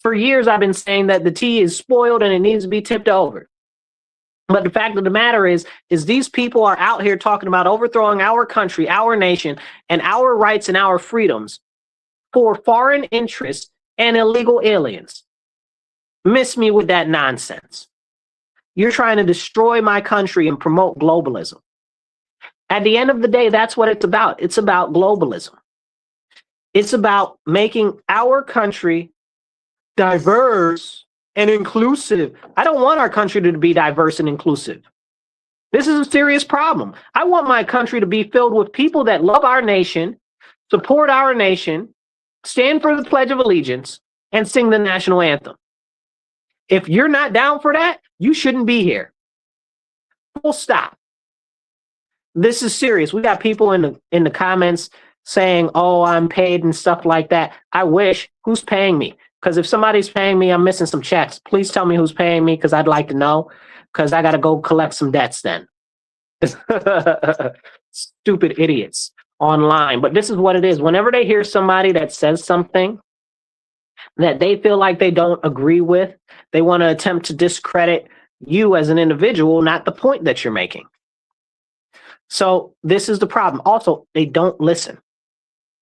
For years, I've been saying that the tea is spoiled and it needs to be tipped over. But the fact of the matter is these people are out here talking about overthrowing our country, our nation, and our rights and our freedoms for foreign interests and illegal aliens. Miss me with that nonsense. You're trying to destroy my country and promote globalism. At the end of the day, that's what it's about. It's about globalism. It's about making our country diverse and inclusive. I don't want our country to be diverse and inclusive. This is a serious problem. I want my country to be filled with people that love our nation, support our nation, stand for the Pledge of Allegiance, and sing the national anthem. If you're not down for that, you shouldn't be here. Full stop. This is serious. We got people in the comments saying, oh, I'm paid and stuff like that. I wish. Who's paying me? Because if somebody's paying me, I'm missing some checks. Please tell me who's paying me, because I'd like to know, because I got to go collect some debts then. Stupid idiots online. But this is what it is. Whenever they hear somebody that says something that they feel like they don't agree with, they want to attempt to discredit you as an individual, not the point that you're making. So this is the problem. Also, they don't listen.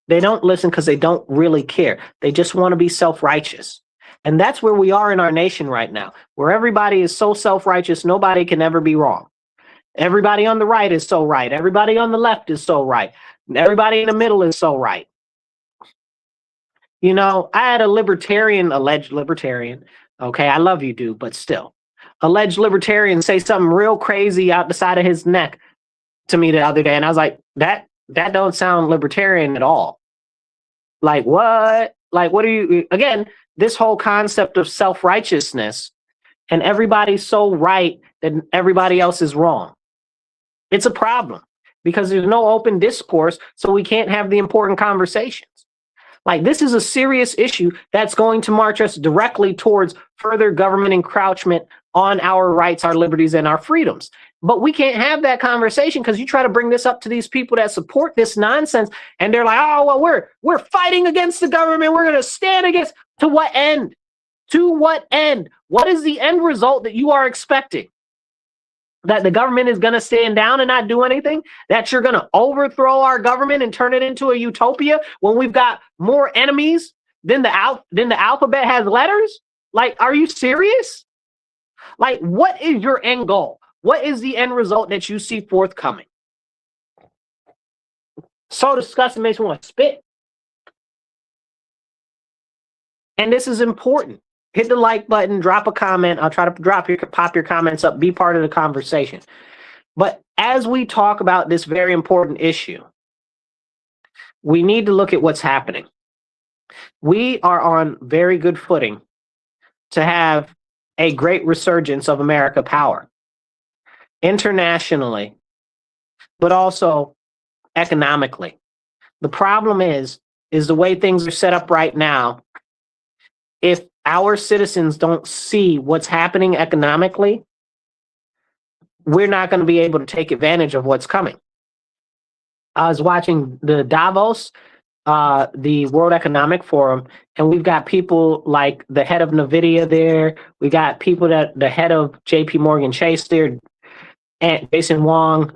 They don't listen because they don't really care. They just want to be self-righteous. And that's where we are in our nation right now, where everybody is so self-righteous, nobody can ever be wrong. Everybody on the right is so right. Everybody on the left is so right. Everybody in the middle is so right. You know, I had a libertarian, alleged libertarian. Okay, I love you, dude, but still. Alleged libertarian say something real crazy out the side of his neck to me the other day. And I was like, that don't sound libertarian at all. Like, what? Like, what are you, again, this whole concept of self-righteousness and everybody's so right that everybody else is wrong. It's a problem because there's no open discourse, so we can't have the important conversations. Like, this is a serious issue that's going to march us directly towards further government encroachment on our rights, our liberties, and our freedoms. But we can't have that conversation because you try to bring this up to these people that support this nonsense, and they're like, oh, well, we're fighting against the government. We're going to stand against. To what end? To what end? What is the end result that you are expecting? That the government is going to stand down and not do anything? That you're going to overthrow our government and turn it into a utopia when we've got more enemies than the alphabet has letters? Like, are you serious? Like, what is your end goal? What is the end result that you see forthcoming? So disgusting, makes me want to spit. And this is important. Hit the like button, drop a comment. I'll try to pop your comments up, be part of the conversation. But as we talk about this very important issue, we need to look at what's happening. We are on very good footing to have a great resurgence of America power internationally, but also economically. The problem is the way things are set up right now. If our citizens don't see what's happening economically, we're not going to be able to take advantage of what's coming. I was watching the Davos, the World Economic Forum, and we've got people like the head of NVIDIA there. We got people the head of JP Morgan Chase there, and Jason Wong,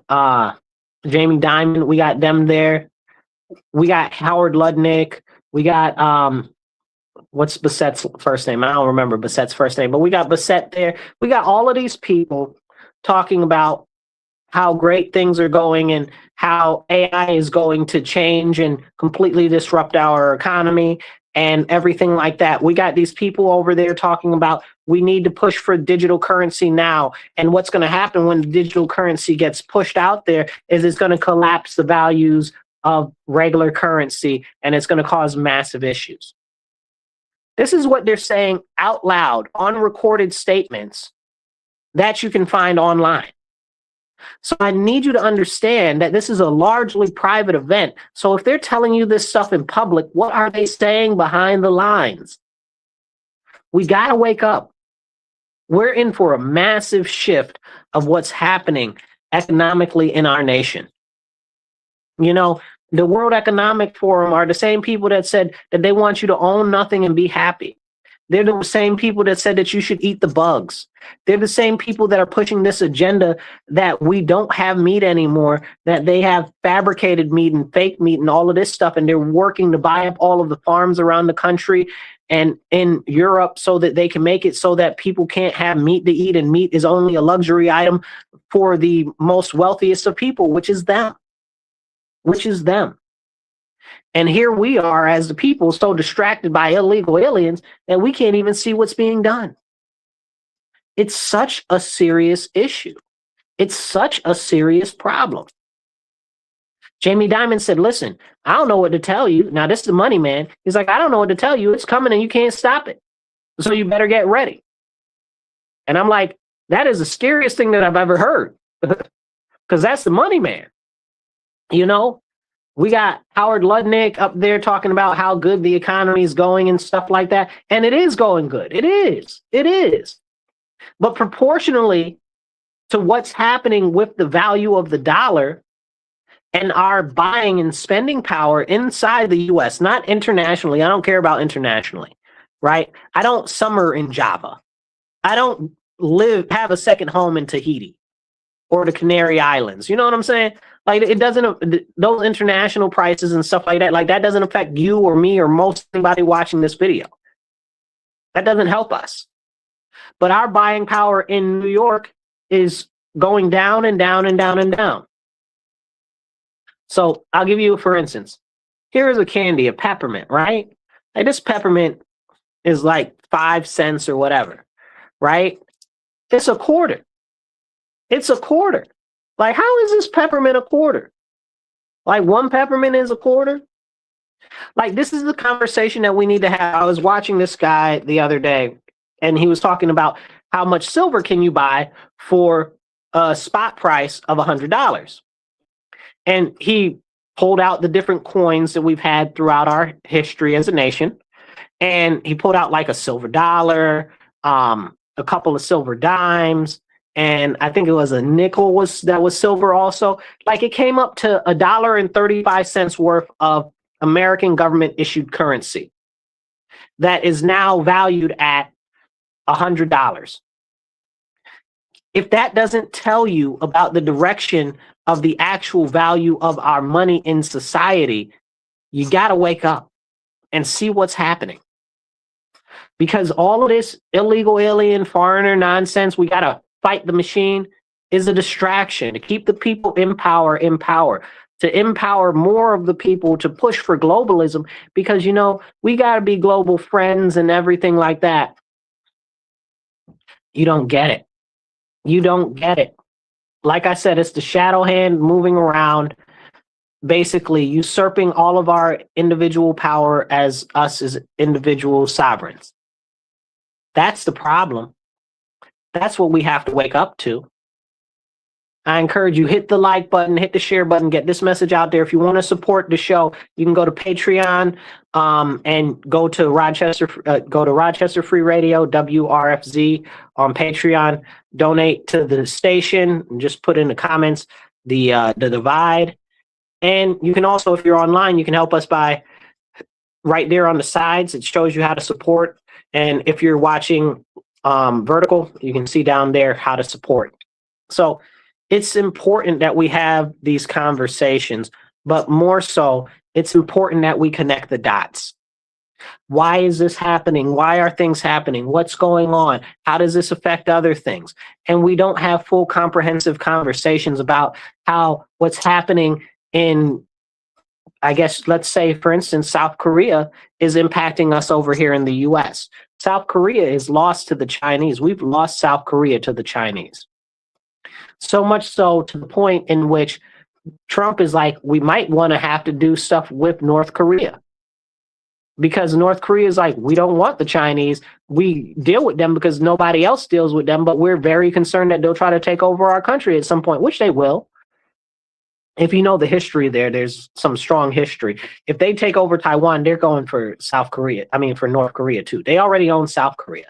Jamie Dimon. We got them there. We got Howard Lutnick. We got what's Bassett's first name? I don't remember Bassett's first name, but we got Bassett there. We got all of these people talking about how great things are going and how AI is going to change and completely disrupt our economy and everything like that. We got these people over there talking about we need to push for digital currency now. And what's going to happen when the digital currency gets pushed out there is it's going to collapse the values of regular currency and it's going to cause massive issues. This is what they're saying out loud on recorded statements that you can find online. So I need you to understand that this is a largely private event. So if they're telling you this stuff in public, what are they saying behind the lines? We got to wake up. We're in for a massive shift of what's happening economically in our nation. You know, the World Economic Forum are the same people that said that they want you to own nothing and be happy. They're the same people that said that you should eat the bugs. They're the same people that are pushing this agenda that we don't have meat anymore, that they have fabricated meat and fake meat and all of this stuff, and they're working to buy up all of the farms around the country and in Europe so that they can make it so that people can't have meat to eat, and meat is only a luxury item for the most wealthiest of people, which is them. And here we are as the people so distracted by illegal aliens that we can't even see what's being done. It's such a serious issue. It's such a serious problem. Jamie Dimon said, listen, I don't know what to tell you. Now, this is the money man. He's like, I don't know what to tell you. It's coming and you can't stop it. So you better get ready. And I'm like, that is the scariest thing that I've ever heard. Because that's the money man. You know, We got Howard Lutnick up there talking about how good the economy is going and stuff like that. And it is going good. It is. It is. But proportionally to what's happening with the value of the dollar and our buying and spending power inside the US, not internationally. I don't care about internationally, right? I don't summer in Java. I don't have a second home in Tahiti or the Canary Islands. You know what I'm saying? Like, it doesn't, those international prices and stuff like that doesn't affect you or me or most anybody watching this video. That doesn't help us. But our buying power in New York is going down and down and down and down. So I'll give you, for instance, here is a candy, a peppermint, right? Like, this peppermint is like 5 cents or whatever, right? It's a quarter. It's a quarter. Like, how is this peppermint a quarter? Like, one peppermint is a quarter? Like, this is the conversation that we need to have. I was watching this guy the other day, and he was talking about how much silver can you buy for a spot price of $100. And he pulled out the different coins that we've had throughout our history as a nation. And he pulled out like a silver dollar, a couple of silver dimes, and I think it was a nickel that was silver also. Like, it came up to $1.35 worth of American government issued currency that is now valued at $100. If that doesn't tell you about the direction of the actual value of our money in society, you got to wake up and see what's happening. Because all of this illegal alien foreigner nonsense, we got to fight the machine, is a distraction to keep the people in power, to empower more of the people to push for globalism, because, you know, we got to be global friends and everything like that. You don't get it. You don't get it. Like I said, it's the shadow hand moving around, basically usurping all of our individual power as us as individual sovereigns. That's the problem. That's what we have to wake up to. I encourage you, hit the like button, hit the share button, get this message out there. If you want to support the show, you can go to Patreon and go to Rochester Free Radio, WRFZ on Patreon. Donate to the station and just put in the comments the divide. And you can also, if you're online, you can help us by right there on the sides. It shows you how to support. And if you're watching vertical, you can see down there how to support. So it's important that we have these conversations, but more so, it's important that we connect the dots. Why is this happening? Why are things happening? What's going on? How does this affect other things? And we don't have full comprehensive conversations about how what's happening in, I guess, let's say, for instance, South Korea is impacting us over here in the US. South Korea is lost to the Chinese. We've lost South Korea to the Chinese. So much so to the point in which Trump is like, we might want to have to do stuff with North Korea. Because North Korea is like, we don't want the Chinese. We deal with them because nobody else deals with them, but we're very concerned that they'll try to take over our country at some point, which they will. If you know the history there's some strong history. If they take over Taiwan, they're going for for North Korea too. They already own South Korea.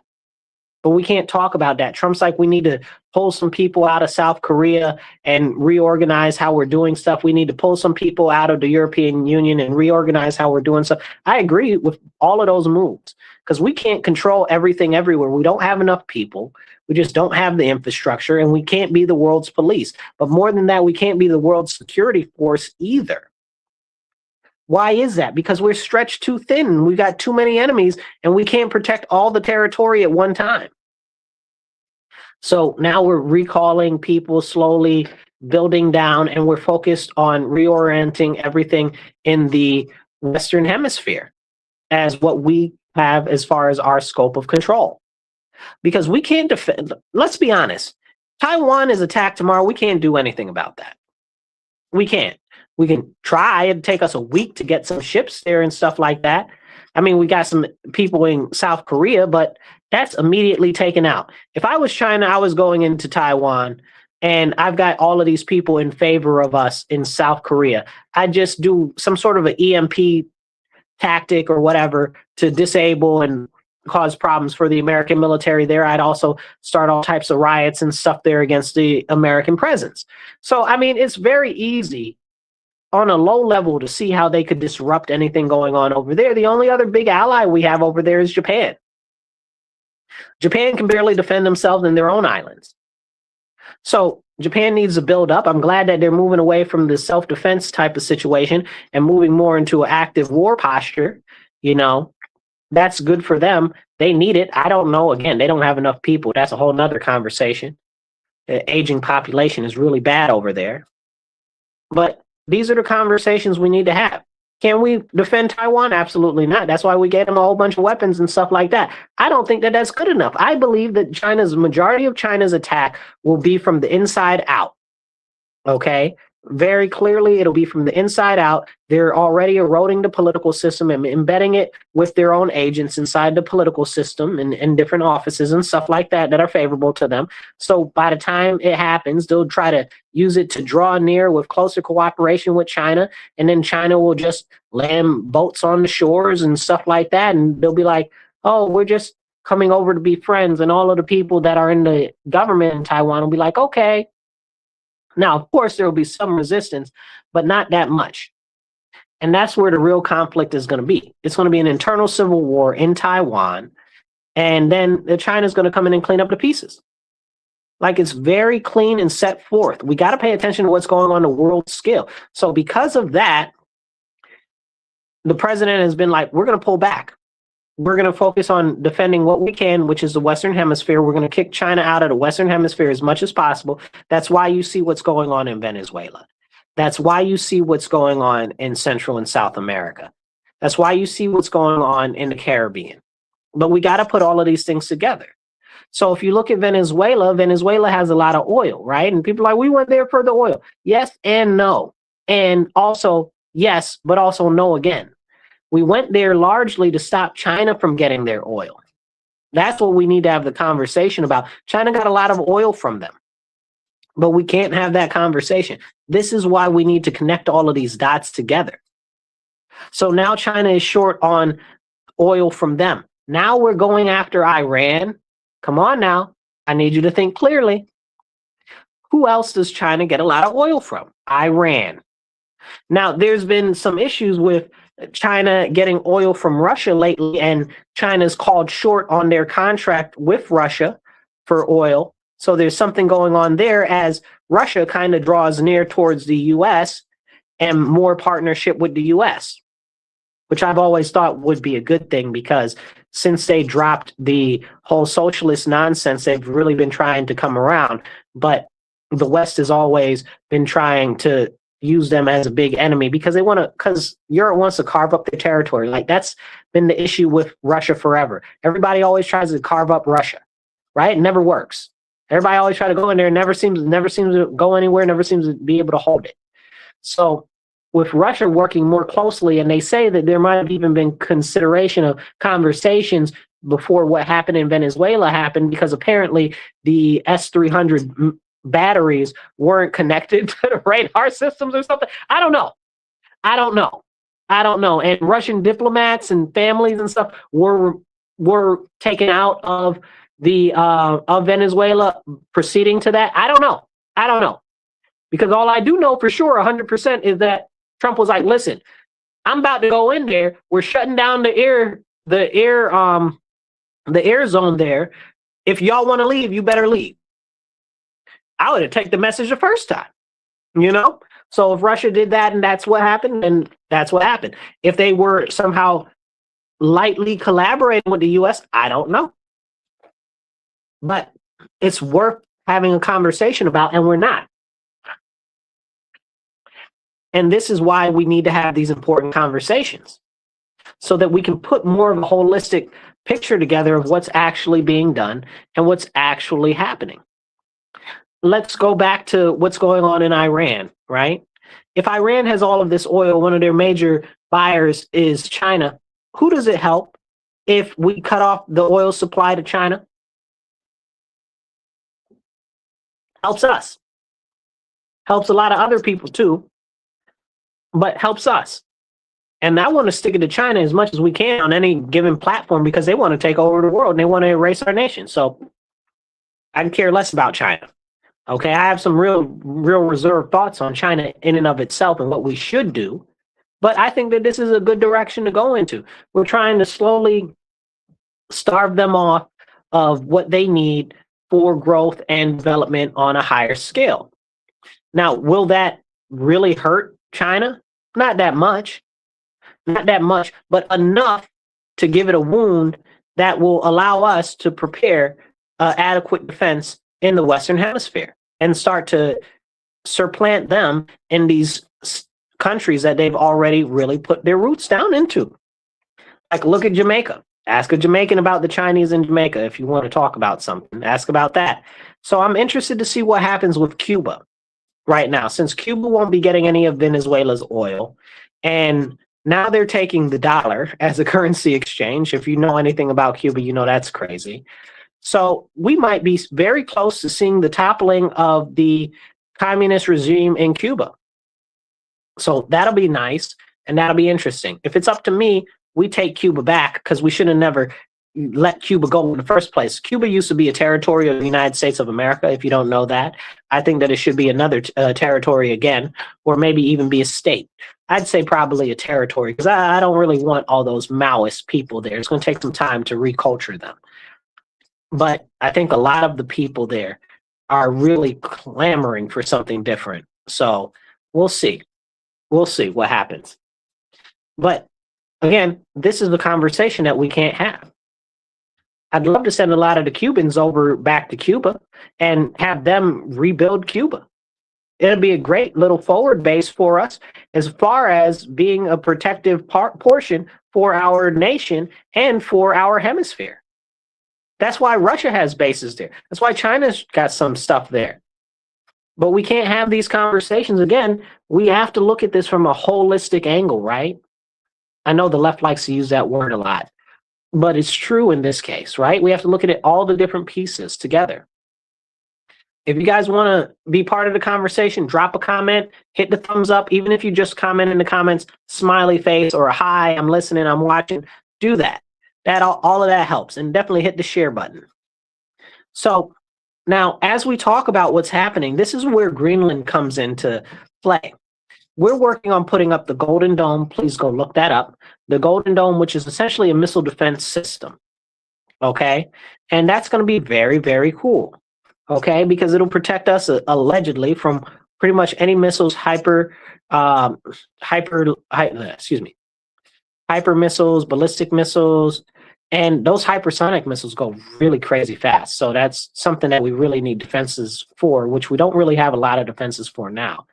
But we can't talk about that. Trump's like, we need to pull some people out of South Korea and reorganize how we're doing stuff. We need to pull some people out of the European Union and reorganize how we're doing stuff. I agree with all of those moves because we can't control everything everywhere. We don't have enough people. We just don't have the infrastructure, and we can't be the world's police. But more than that, we can't be the world's security force either. Why is that? Because we're stretched too thin. We've got too many enemies, and we can't protect all the territory at one time. So now we're recalling people, slowly building down, and we're focused on reorienting everything in the Western Hemisphere as what we have as far as our scope of control. Because we can't defend, let's be honest, Taiwan is attacked tomorrow. We can't do anything about that. We can't. We can try. It'd take us a week to get some ships there and stuff like that. I mean, we got some people in South Korea, but that's immediately taken out. If I was China, I was going into Taiwan and I've got all of these people in favor of us in South Korea. I just do some sort of an EMP tactic or whatever to disable and cause problems for the American military there. I'd also start all types of riots and stuff there against the American presence. So, I mean, it's very easy on a low level to see how they could disrupt anything going on over there. The only other big ally we have over there is Japan. Japan can barely defend themselves in their own islands. So Japan needs to build up. I'm glad that they're moving away from the self-defense type of situation and moving more into an active war posture. You know, that's good for them. They need it. I don't know. Again, they don't have enough people. That's a whole nother conversation. The aging population is really bad over there. But these are the conversations we need to have. Can we defend Taiwan? Absolutely not. That's why we gave them a whole bunch of weapons and stuff like that. I don't think that that's good enough. I believe that majority of China's attack will be from the inside out. Okay? Very clearly, it'll be from the inside out. They're already eroding the political system and embedding it with their own agents inside the political system and in different offices and stuff like that that are favorable to them. So by the time it happens, they'll try to use it to draw near with closer cooperation with China. And then China will just land boats on the shores and stuff like that. And they'll be like, oh, we're just coming over to be friends. And all of the people that are in the government in Taiwan will be like, okay. Now, of course, there will be some resistance, but not that much. And that's where the real conflict is going to be. It's going to be an internal civil war in Taiwan, and then China's going to come in and clean up the pieces. Like, it's very clean and set forth. We got to pay attention to what's going on the world scale. So because of that, the president has been like, we're going to pull back. We're going to focus on defending what we can, which is the Western Hemisphere. We're going to kick China out of the Western Hemisphere as much as possible. That's why you see what's going on in Venezuela. That's why you see what's going on in Central and South America. That's why you see what's going on in the Caribbean. But we got to put all of these things together. So if you look at Venezuela, Venezuela has a lot of oil, right? And people are like, we went there for the oil. Yes and no. And also, yes, but also no again. We went there largely to stop China from getting their oil. That's what we need to have the conversation about. China got a lot of oil from them, but we can't have that conversation. This is why we need to connect all of these dots together. So now China is short on oil from them. Now we're going after Iran. Come on now. I need you to think clearly. Who else does China get a lot of oil from? Iran. Now, there's been some issues with China getting oil from Russia lately, and China's called short on their contract with Russia for oil. So there's something going on there as Russia kind of draws near towards the U.S. and more partnership with the U.S., which I've always thought would be a good thing, because since they dropped the whole socialist nonsense, they've really been trying to come around. But the West has always been trying to use them as a big enemy because because Europe wants to carve up their territory. Like, that's been the issue with Russia forever. Everybody always tries to carve up Russia, right? It never works. Everybody always try to go in there, never seems to go anywhere, never seems to be able to hold it. So with Russia working more closely, and they say that there might have even been consideration of conversations before what happened in Venezuela happened, because apparently the S-300 batteries weren't connected to the radar systems or something. I don't know. And Russian diplomats and families and stuff were taken out of the of Venezuela proceeding to that. I don't know. Because all I do know for sure 100% is that Trump was like, listen, I'm about to go in there. We're shutting down the air zone there. If y'all want to leave, you better leave. I would have taken the message the first time, you know? So if Russia did that and that's what happened, then that's what happened. If they were somehow lightly collaborating with the U.S., I don't know. But it's worth having a conversation about, and we're not. And this is why we need to have these important conversations, so that we can put more of a holistic picture together of what's actually being done and what's actually happening. Let's go back to what's going on in Iran, right? If Iran has all of this oil, one of their major buyers is China. Who does it help if we cut off the oil supply to China? Helps us. helps a lot of other people too, but helps us. And I want to stick it to China as much as we can on any given platform because they want to take over the world and they want to erase our nation. So I can care less about China. Okay, I have some real reserved thoughts on China in and of itself and what we should do. But I think that this is a good direction to go into. We're trying to slowly starve them off of what they need for growth and development on a higher scale. Now, will that really hurt China? Not that much. Not that much, but enough to give it a wound that will allow us to prepare adequate defense in the Western Hemisphere and start to supplant them in these countries that they've already really put their roots down into. Like, look at Jamaica. Ask a Jamaican about the Chinese in Jamaica if you want to talk about something. Ask about that. So I'm interested to see what happens with Cuba right now, since Cuba won't be getting any of Venezuela's oil. And now they're taking the dollar as a currency exchange. If you know anything about Cuba, you know that's crazy. So we might be very close to seeing the toppling of the communist regime in Cuba. So that'll be nice and that'll be interesting. If it's up to me, we take Cuba back because we should have never let Cuba go in the first place. Cuba used to be a territory of the United States of America, if you don't know that. I think that it should be another territory again, or maybe even be a state. I'd say probably a territory because I don't really want all those Maoist people there. It's going to take some time to reculture them. But I think a lot of the people there are really clamoring for something different. So we'll see. We'll see what happens. But again, this is the conversation that we can't have. I'd love to send a lot of the Cubans over back to Cuba and have them rebuild Cuba. It'll be a great little forward base for us as far as being a protective portion for our nation and for our hemisphere. That's why Russia has bases there. That's why China's got some stuff there. But we can't have these conversations. Again, we have to look at this from a holistic angle, right? I know the left likes to use that word a lot, but it's true in this case, right? We have to look at it all the different pieces together. If you guys want to be part of the conversation, drop a comment, hit the thumbs up. Even if you just comment in the comments, smiley face or a hi, I'm listening, I'm watching, do that. All of that helps. And definitely hit the share button. So now, as we talk about what's happening, this is where Greenland comes into play. We're working on putting up the Golden Dome. Please go look that up. The Golden Dome, which is essentially a missile defense system. Okay? And that's going to be very, very cool. Okay? Because it'll protect us allegedly from pretty much any missiles, hyper missiles, ballistic missiles, and those hypersonic missiles go really crazy fast. So that's something that we really need defenses for, which we don't really have a lot of defenses for now.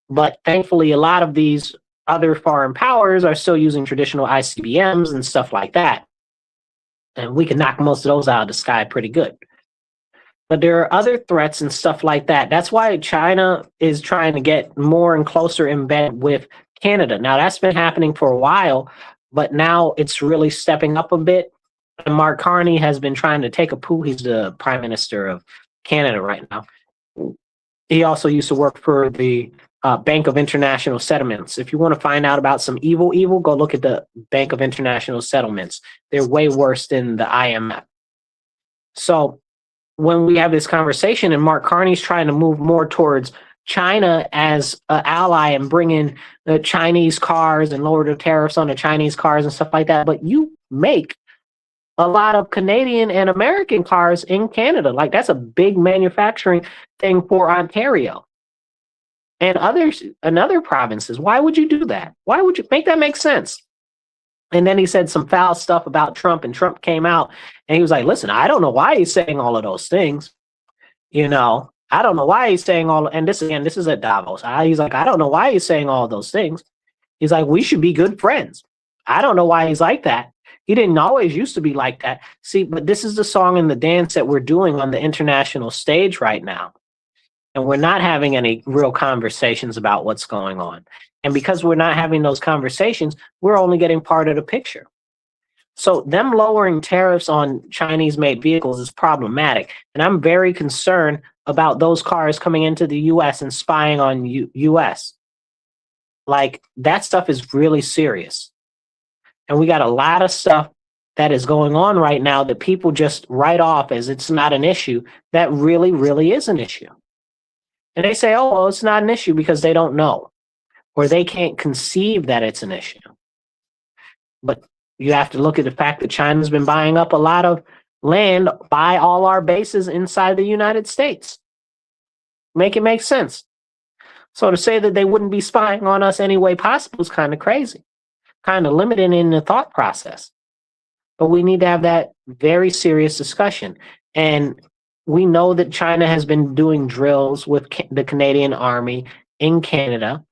But thankfully, a lot of these other foreign powers are still using traditional ICBMs and stuff like that. And we can knock most of those out of the sky pretty good. But there are other threats and stuff like that. That's why China is trying to get more and closer in bed with Canada. Now, that's been happening for a while, but now it's really stepping up a bit. And Mark Carney has been trying to take a poo. He's the Prime Minister of Canada right now. He also used to work for the Bank of International Settlements. If you want to find out about some evil, go look at the Bank of International Settlements. They're way worse than the IMF. So when we have this conversation and Mark Carney's trying to move more towards China as an ally and bring in the Chinese cars and lower the tariffs on the Chinese cars and stuff like that, but you make a lot of Canadian and American cars in Canada. Like, that's a big manufacturing thing for Ontario and other provinces. Why would you do that? Why would you make that make sense? And then he said some foul stuff about Trump, and Trump came out and he was like, listen, I don't know why he's saying all of those things. You know, I don't know why he's saying and this is at Davos. He's like, I don't know why he's saying all of those things. He's like, we should be good friends. I don't know why he's like that. He didn't always used to be like that. See, but this is the song and the dance that we're doing on the international stage right now. And we're not having any real conversations about what's going on. And because we're not having those conversations, we're only getting part of the picture. So them lowering tariffs on Chinese-made vehicles is problematic. And I'm very concerned about those cars coming into the US and spying on US. Like, that stuff is really serious. And we got a lot of stuff that is going on right now that people just write off as it's not an issue, that really, really is an issue. And they say, oh, well, it's not an issue because they don't know, or they can't conceive that it's an issue. But you have to look at the fact that China's been buying up a lot of land by all our bases inside the United States. Make it make sense. So to say that they wouldn't be spying on us any way possible is kind of crazy, kind of limited in the thought process. But we need to have that very serious discussion. And we know that China has been doing drills with the Canadian Army in Canada.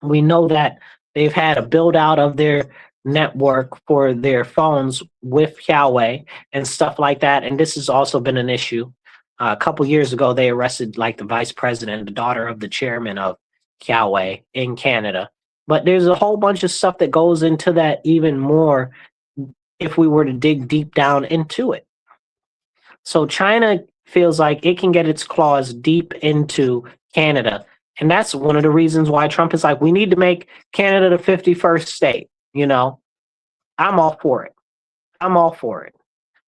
We know that they've had a build out of their network for their phones with Huawei and stuff like that. And this has also been an issue. A couple years ago, they arrested like the vice president, the daughter of the chairman of Huawei in Canada. But there's a whole bunch of stuff that goes into that even more if we were to dig deep down into it. So China feels like it can get its claws deep into Canada. And that's one of the reasons why Trump is like, we need to make Canada the 51st state. You know, I'm all for it. I'm all for it.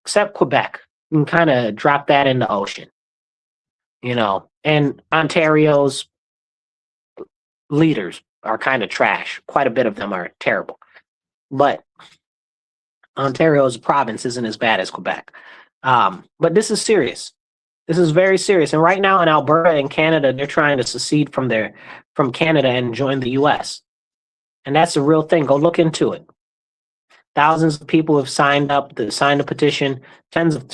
Except Quebec. You can kind of drop that in the ocean. You know, and Ontario's leaders are kind of trash. Quite a bit of them are terrible. But Ontario as a province isn't as bad as Quebec. But this is serious. This is very serious. And right now in Alberta and Canada, they're trying to secede from Canada and join the US. And that's a real thing. Go look into it. Thousands of people have signed up, signed a petition. Tens of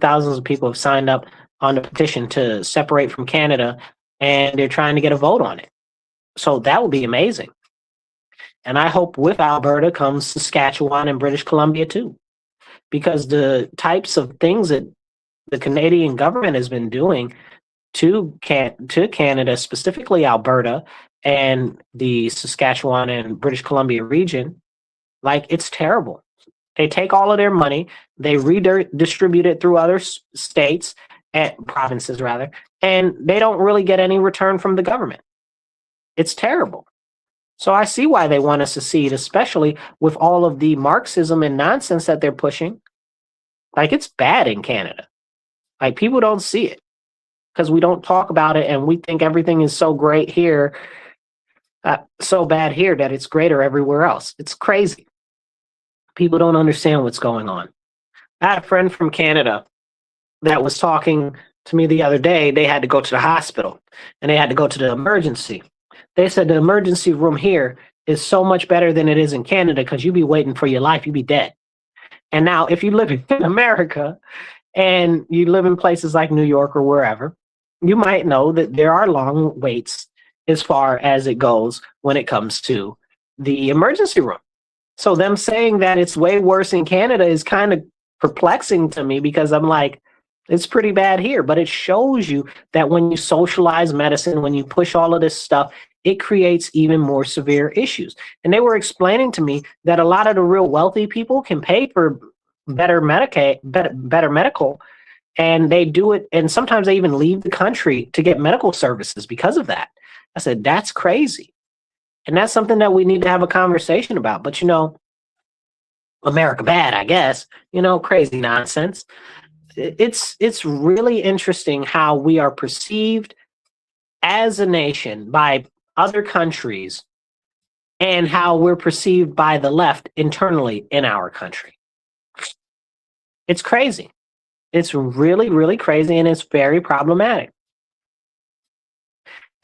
thousands of people have signed up on the petition to separate from Canada, and they're trying to get a vote on it. So that would be amazing. And I hope with Alberta comes Saskatchewan and British Columbia too, because the types of things that the Canadian government has been doing to Canada, specifically Alberta and the Saskatchewan and British Columbia region, like, it's terrible. They take all of their money, they redistribute it through other states and provinces rather, and they don't really get any return from the government. It's terrible. So I see why they want to secede, especially with all of the Marxism and nonsense that they're pushing. Like, it's bad in Canada. Like, people don't see it because we don't talk about it, and we think everything is so great here, so bad here that it's greater everywhere else. It's crazy. People don't understand what's going on. I had a friend from Canada that was talking to me the other day. They had to go to the hospital, and they had to go to the emergency. They said the emergency room here is so much better than it is in Canada because you be waiting for your life, you be dead. And now if you live in America and you live in places like New York or wherever, you might know that there are long waits as far as it goes when it comes to the emergency room. So them saying that it's way worse in Canada is kind of perplexing to me, because I'm like, it's pretty bad here. But it shows you that when you socialize medicine, when you push all of this stuff, it creates even more severe issues. And they were explaining to me that a lot of the real wealthy people can pay for better medical, and they do it. And sometimes they even leave the country to get medical services because of that. I said, that's crazy. And that's something that we need to have a conversation about. But, you know, America bad, I guess, you know, crazy nonsense. It's really interesting how we are perceived as a nation by other countries and how we're perceived by the left internally in our country. It's crazy. It's really, really crazy, and it's very problematic.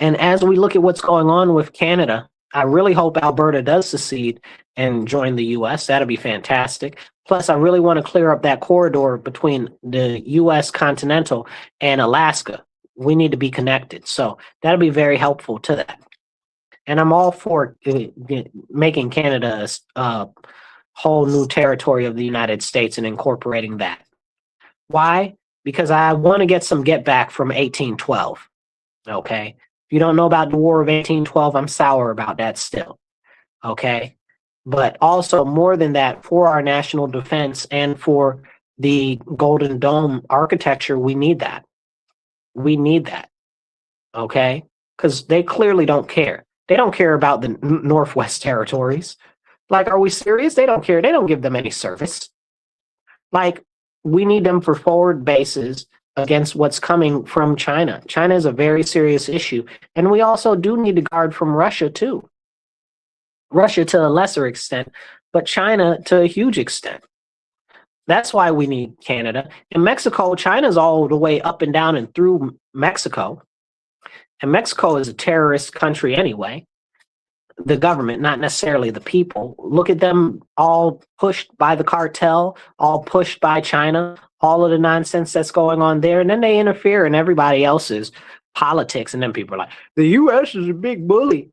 And as we look at what's going on with Canada, I really hope Alberta does secede and join the U.S. That'll be fantastic. Plus, I really want to clear up that corridor between the U.S. continental and Alaska. We need to be connected. So that'll be very helpful to that. And I'm all for making Canada a whole new territory of the United States and incorporating that. Why? Because I want to get some get back from 1812. Okay? If you don't know about the War of 1812, I'm sour about that still. Okay? But also, more than that, for our national defense and for the Golden Dome architecture, we need that. We need that, okay? Because they clearly don't care. They don't care about the Northwest Territories. Like, are we serious? They don't care. They don't give them any service. Like, we need them for forward bases against what's coming from China. China is a very serious issue. And we also do need to guard from Russia, too. Russia to a lesser extent, but China to a huge extent. That's why we need Canada. In Mexico, China's all the way up and down and through Mexico. And Mexico is a terrorist country anyway. The government, not necessarily the people. Look at them, all pushed by the cartel, all pushed by China, all of the nonsense that's going on there. And then they interfere in everybody else's politics. And then people are like, the U.S. is a big bully.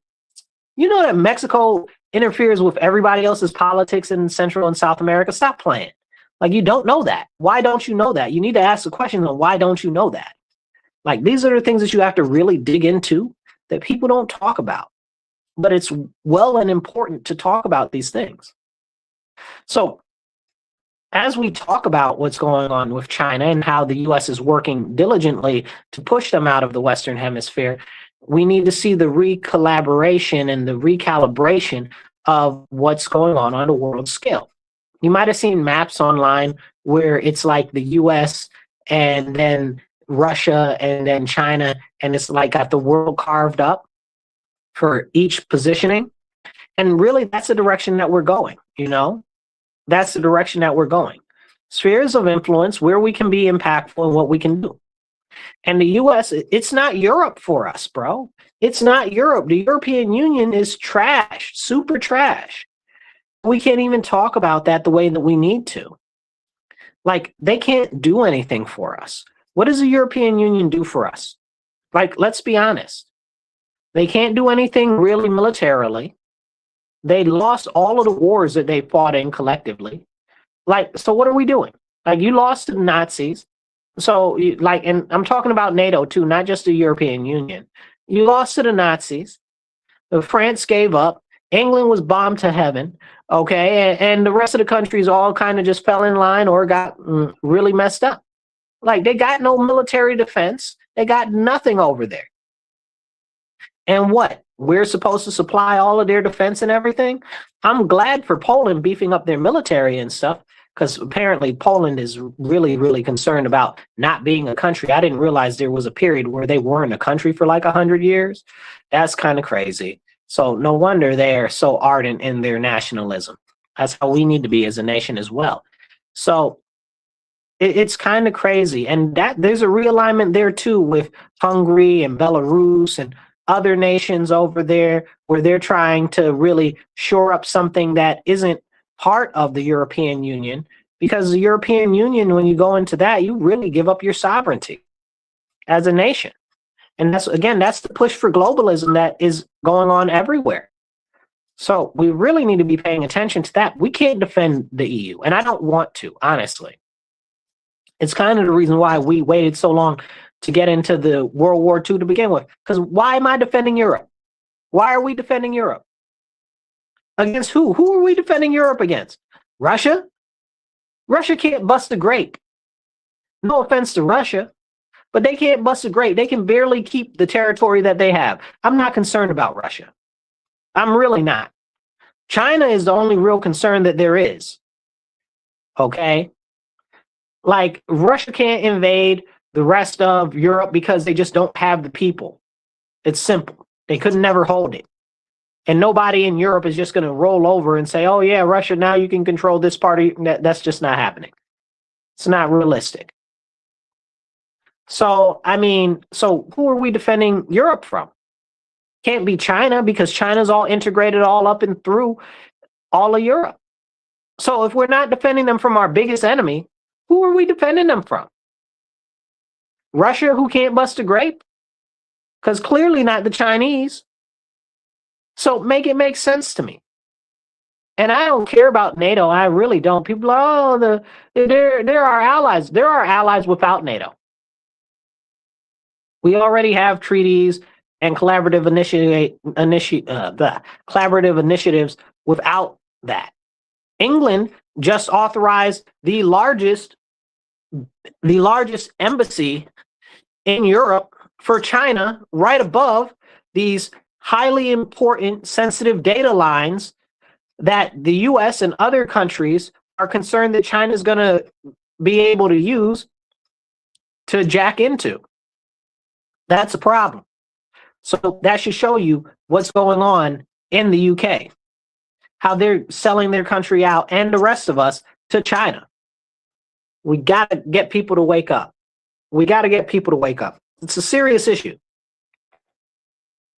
You know that Mexico interferes with everybody else's politics in Central and South America? Stop playing. Like, you don't know that. Why don't you know that? You need to ask the question of why don't you know that? Like, these are the things that you have to really dig into that people don't talk about. But it's well and important to talk about these things. So as we talk about what's going on with China and how the U.S. is working diligently to push them out of the Western Hemisphere, we need to see the recollaboration and the recalibration of what's going on a world scale. You might have seen maps online where it's like the U.S. and then Russia and then China, and it's like got the world carved up for each positioning. And really, that's the direction that we're going, you know? That's the direction that we're going. Spheres of influence, where we can be impactful and what we can do. And the U.S., it's not Europe for us, bro. It's not Europe. The European Union is trash, super trash. We can't even talk about that the way that we need to. Like, they can't do anything for us. What does the European Union do for us? Like, let's be honest. They can't do anything really militarily. They lost all of the wars that they fought in collectively. Like, so what are we doing? Like, you lost to the Nazis. So, and I'm talking about NATO too, not just the European Union. You lost to the Nazis. France gave up. England was bombed to heaven. Okay, and the rest of the countries all kind of just fell in line or got really messed up. Like, they got no military defense. They got nothing over there. And what? We're supposed to supply all of their defense and everything? I'm glad for Poland beefing up their military and stuff, because apparently Poland is really, really concerned about not being a country. I didn't realize there was a period where they weren't a country for like 100 years. That's kind of crazy. So no wonder they're so ardent in their nationalism. That's how we need to be as a nation as well. So it's kind of crazy. And that there's a realignment there too with Hungary and Belarus and other nations over there where they're trying to really shore up something that isn't part of the European Union, because the European Union, when you go into that, you really give up your sovereignty as a nation. And that's the push for globalism that is going on everywhere. So we really need to be paying attention to that. We can't defend the EU, and I don't want to, honestly. It's kind of the reason why we waited so long to get into the World War II to begin with. Because why am I defending Europe? Why are we defending Europe? Against who? Who are we defending Europe against? Russia? Russia can't bust a grape. No offense to Russia, but they can't bust a grape. They can barely keep the territory that they have. I'm not concerned about Russia. I'm really not. China is the only real concern that there is. Okay? Like, Russia can't invade the rest of Europe because they just don't have the people. It's simple. They could never hold it. And nobody in Europe is just going to roll over and say, oh yeah, Russia, now you can control this party. That's just not happening. It's not realistic. So, I mean, so who are we defending Europe from? Can't be China, because China's all integrated all up and through all of Europe. So if we're not defending them from our biggest enemy, who are we defending them from? Russia, who can't bust a grape? Because clearly not the Chinese. So make it make sense to me. And I don't care about NATO. I really don't. People are, oh, they're our allies. They're our allies without NATO. We already have treaties and collaborative initiatives without that. England just authorized the largest embassy in Europe for China right above these highly important sensitive data lines that the US and other countries are concerned that China is going to be able to use to jack into. That's a problem. So that should show you what's going on in the UK, how they're selling their country out and the rest of us to China. We got to get people to wake up. We got to get people to wake up. It's a serious issue.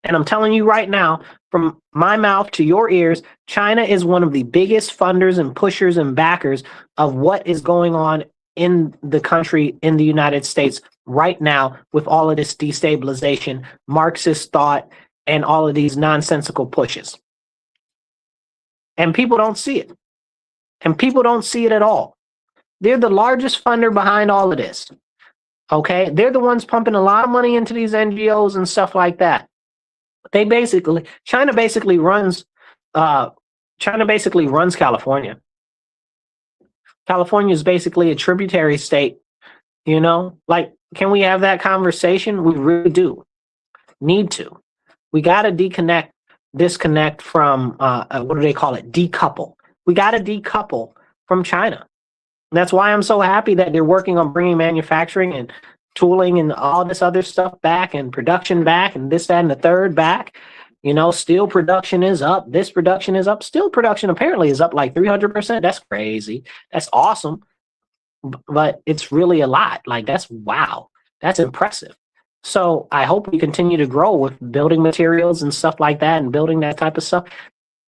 And I'm telling you right now, from my mouth to your ears, China is one of the biggest funders and pushers and backers of what is going on in the country, in the United States right now, with all of this destabilization, Marxist thought, and all of these nonsensical pushes. And people don't see it. And people don't see it at all. They're the largest funder behind all of this. Okay? They're the ones pumping a lot of money into these NGOs and stuff like that. China basically runs California. California is basically a tributary state, you know? Like, can we have that conversation? We really do need to. We got to disconnect from, what do they call it? Decouple. We got to decouple from China. And that's why I'm so happy that they're working on bringing manufacturing and tooling and all this other stuff back, and production back, and this, that, and the third back. You know, steel production is up. This production is up. Steel production apparently is up like 300%. That's crazy. That's awesome. But it's really a lot. Like, that's wow. That's impressive. So I hope we continue to grow with building materials and stuff like that, and building that type of stuff.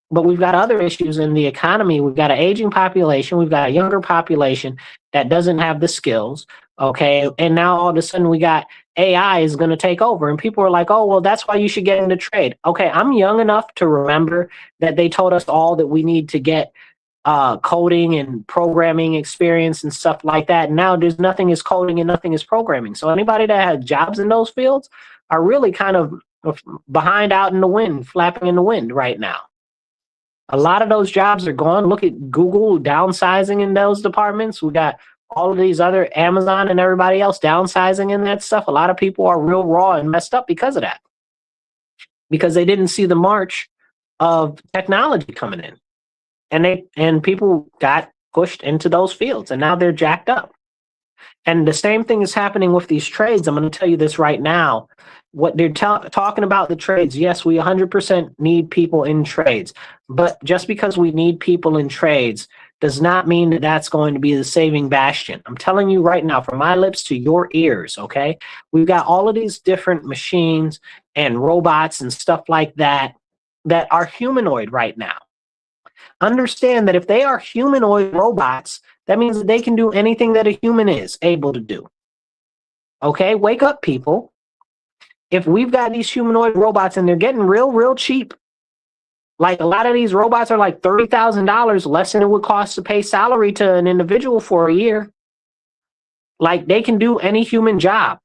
But we've got other issues in the economy. We've got an aging population. We've got a younger population that doesn't have the skills. Okay. And now all of a sudden we got AI is going to take over. And people are like, oh, well, that's why you should get into trade. Okay. I'm young enough to remember that they told us all that we need to get coding and programming experience and stuff like that. And now there's nothing is coding and nothing is programming. So anybody that has jobs in those fields are really kind of behind out in the wind, flapping in the wind right now. A lot of those jobs are gone. Look at Google downsizing in those departments. We got all of these other, Amazon and everybody else downsizing in that stuff. A lot of people are real raw and messed up because of that, because they didn't see the march of technology coming in, and people got pushed into those fields, and now they're jacked up. And the same thing is happening with these trades. I'm going to tell you this right now. What they're talking about the trades, yes, we 100% need people in trades. But just because we need people in trades does not mean that that's going to be the saving bastion. I'm telling you right now, from my lips to your ears, okay? We've got all of these different machines and robots and stuff like that that are humanoid right now. Understand that if they are humanoid robots, that means that they can do anything that a human is able to do. Okay, wake up, people. If we've got these humanoid robots and they're getting real cheap, like a lot of these robots are like $30,000 less than it would cost to pay salary to an individual for a year. Like, they can do any human job.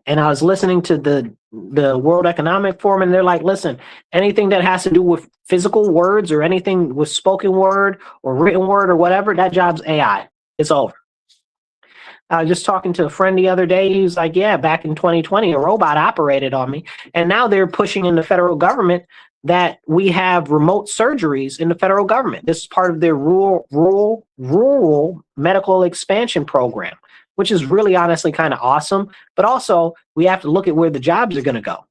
And I was listening to the World Economic Forum, and they're like, listen, anything that has to do with physical words or anything with spoken word or written word or whatever, that job's AI. It's over. I was just talking to a friend the other day. He was like, yeah, back in 2020, a robot operated on me. And now they're pushing in the federal government that we have remote surgeries in the federal government. This is part of their rural medical expansion program, which is really honestly kind of awesome. But also, we have to look at where the jobs are going to go.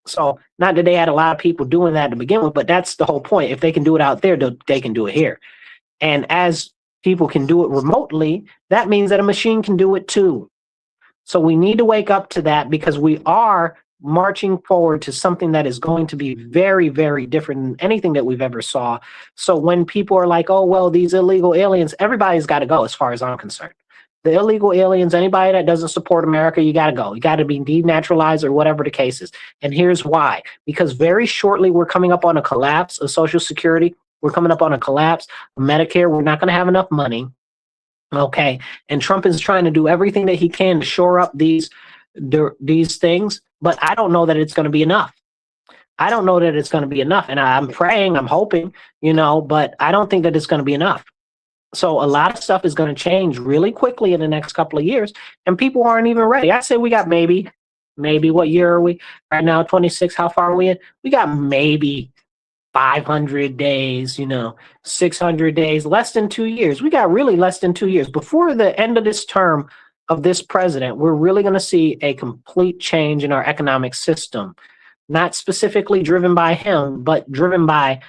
So not that they had a lot of people doing that to begin with, but that's the whole point. If they can do it out there, they can do it here. And as people can do it remotely, that means that a machine can do it too. So we need to wake up to that, because we are marching forward to something that is going to be very, very different than anything that we've ever saw. So when people are like, oh, well, these illegal aliens, everybody's got to go as far as I'm concerned. The illegal aliens, anybody that doesn't support America, you got to go. You got to be denaturalized or whatever the case is. And here's why. Because very shortly we're coming up on a collapse of Social Security. We're coming up on a collapse of Medicare. We're not going to have enough money. Okay. And Trump is trying to do everything that he can to shore up these things. But I don't know that it's going to be enough. I don't know that it's going to be enough. And I'm praying, I'm hoping, but I don't think that it's going to be enough. So a lot of stuff is going to change really quickly in the next couple of years, and people aren't even ready. I say we got maybe, what year are we right now? 26. How far are we in? We got maybe 500 days, 600 days, less than 2 years. We got really less than 2 years. Before the end of this term of this president, we're really going to see a complete change in our economic system, not specifically driven by him, but driven by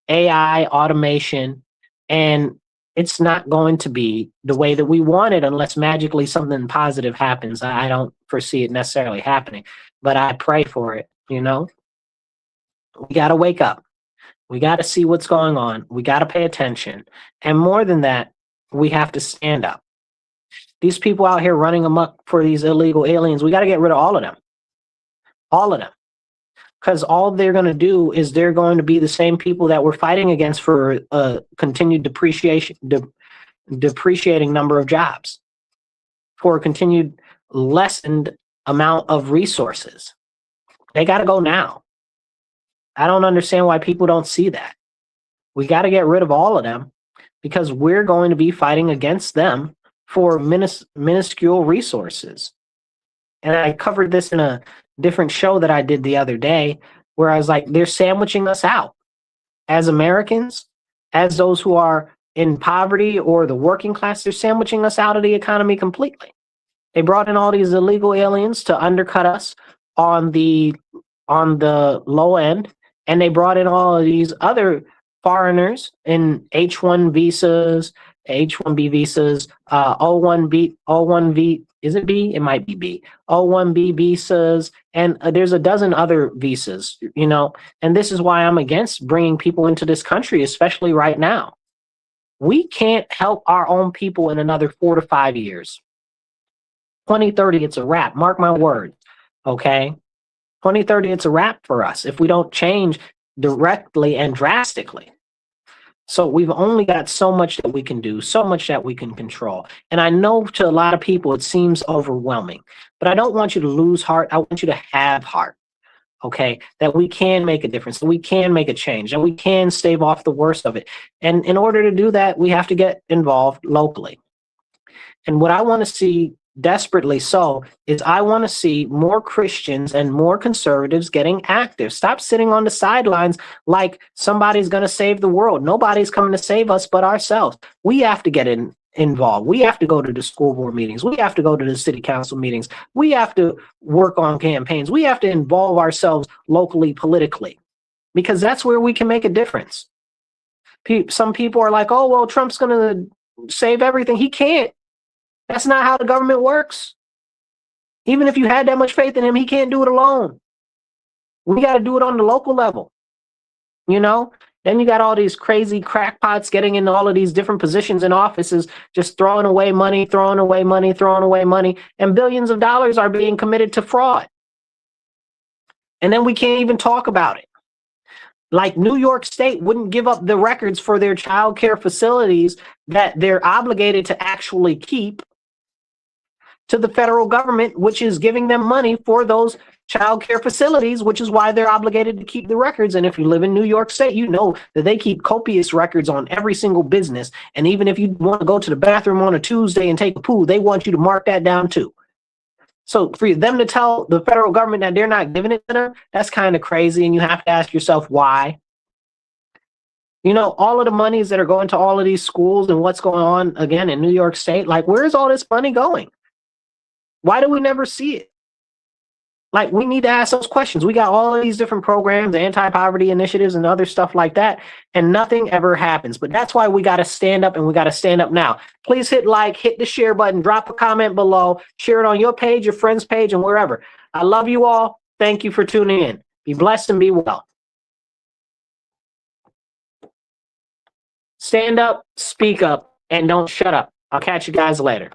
AI, automation, and it's not going to be the way that we want it unless magically something positive happens. I don't foresee it necessarily happening, but I pray for it, We got to wake up. We got to see what's going on. We got to pay attention. And more than that, we have to stand up. These people out here running amok for these illegal aliens, we got to get rid of all of them. All of them. Because all they're going to do is they're going to be the same people that we're fighting against for a continued depreciating number of jobs, for a continued lessened amount of resources. They got to go now. I don't understand why people don't see that. We got to get rid of all of them because we're going to be fighting against them for minuscule resources. And I covered this in a different show that I did the other day where I was like, they're sandwiching us out as Americans, as those who are in poverty or the working class. They're sandwiching us out of the economy completely. They brought in all these illegal aliens to undercut us on the low end, and they brought in all of these other foreigners in H1 visas, H1B visas, O1V, is it B? It might be B. O1B visas, and there's a dozen other visas, and this is why I'm against bringing people into this country, especially right now. We can't help our own people in another 4 to 5 years. 2030, it's a wrap. Mark my words, okay? 2030, it's a wrap for us if we don't change directly and drastically. So we've only got so much that we can do, so much that we can control. And I know to a lot of people it seems overwhelming, but I don't want you to lose heart. I want you to have heart, okay? That we can make a difference, that we can make a change, and we can stave off the worst of it. And in order to do that, we have to get involved locally. And what I want to see desperately so is I want to see more Christians and more conservatives getting active. Stop sitting on the sidelines like somebody's going to save the world. Nobody's coming to save us but ourselves. We have to get involved. We have to go to the school board meetings. We have to go to the city council meetings. We have to work on campaigns. We have to involve ourselves locally, politically, because that's where we can make a difference. Some people are like, oh, well, Trump's going to save everything. He can't. That's not how the government works. Even if you had that much faith in him, he can't do it alone. We got to do it on the local level. Then you got all these crazy crackpots getting into all of these different positions in offices, just throwing away money, and billions of dollars are being committed to fraud. And then we can't even talk about it. Like New York State wouldn't give up the records for their child care facilities that they're obligated to actually keep to the federal government, which is giving them money for those child care facilities, which is why they're obligated to keep the records. And if you live in New York State, you know that they keep copious records on every single business. And even if you want to go to the bathroom on a Tuesday and take a poo, they want you to mark that down too. So for them to tell the federal government that they're not giving it to them, that's kind of crazy. And you have to ask yourself why. All of the monies that are going to all of these schools and what's going on again in New York State, like where's all this money going? Why do we never see it? Like, we need to ask those questions. We got all of these different programs, anti-poverty initiatives and other stuff like that, and nothing ever happens. But that's why we got to stand up, and we got to stand up now. Please hit like, hit the share button, drop a comment below, share it on your page, your friend's page, and wherever. I love you all. Thank you for tuning in. Be blessed and be well. Stand up, speak up, and don't shut up. I'll catch you guys later.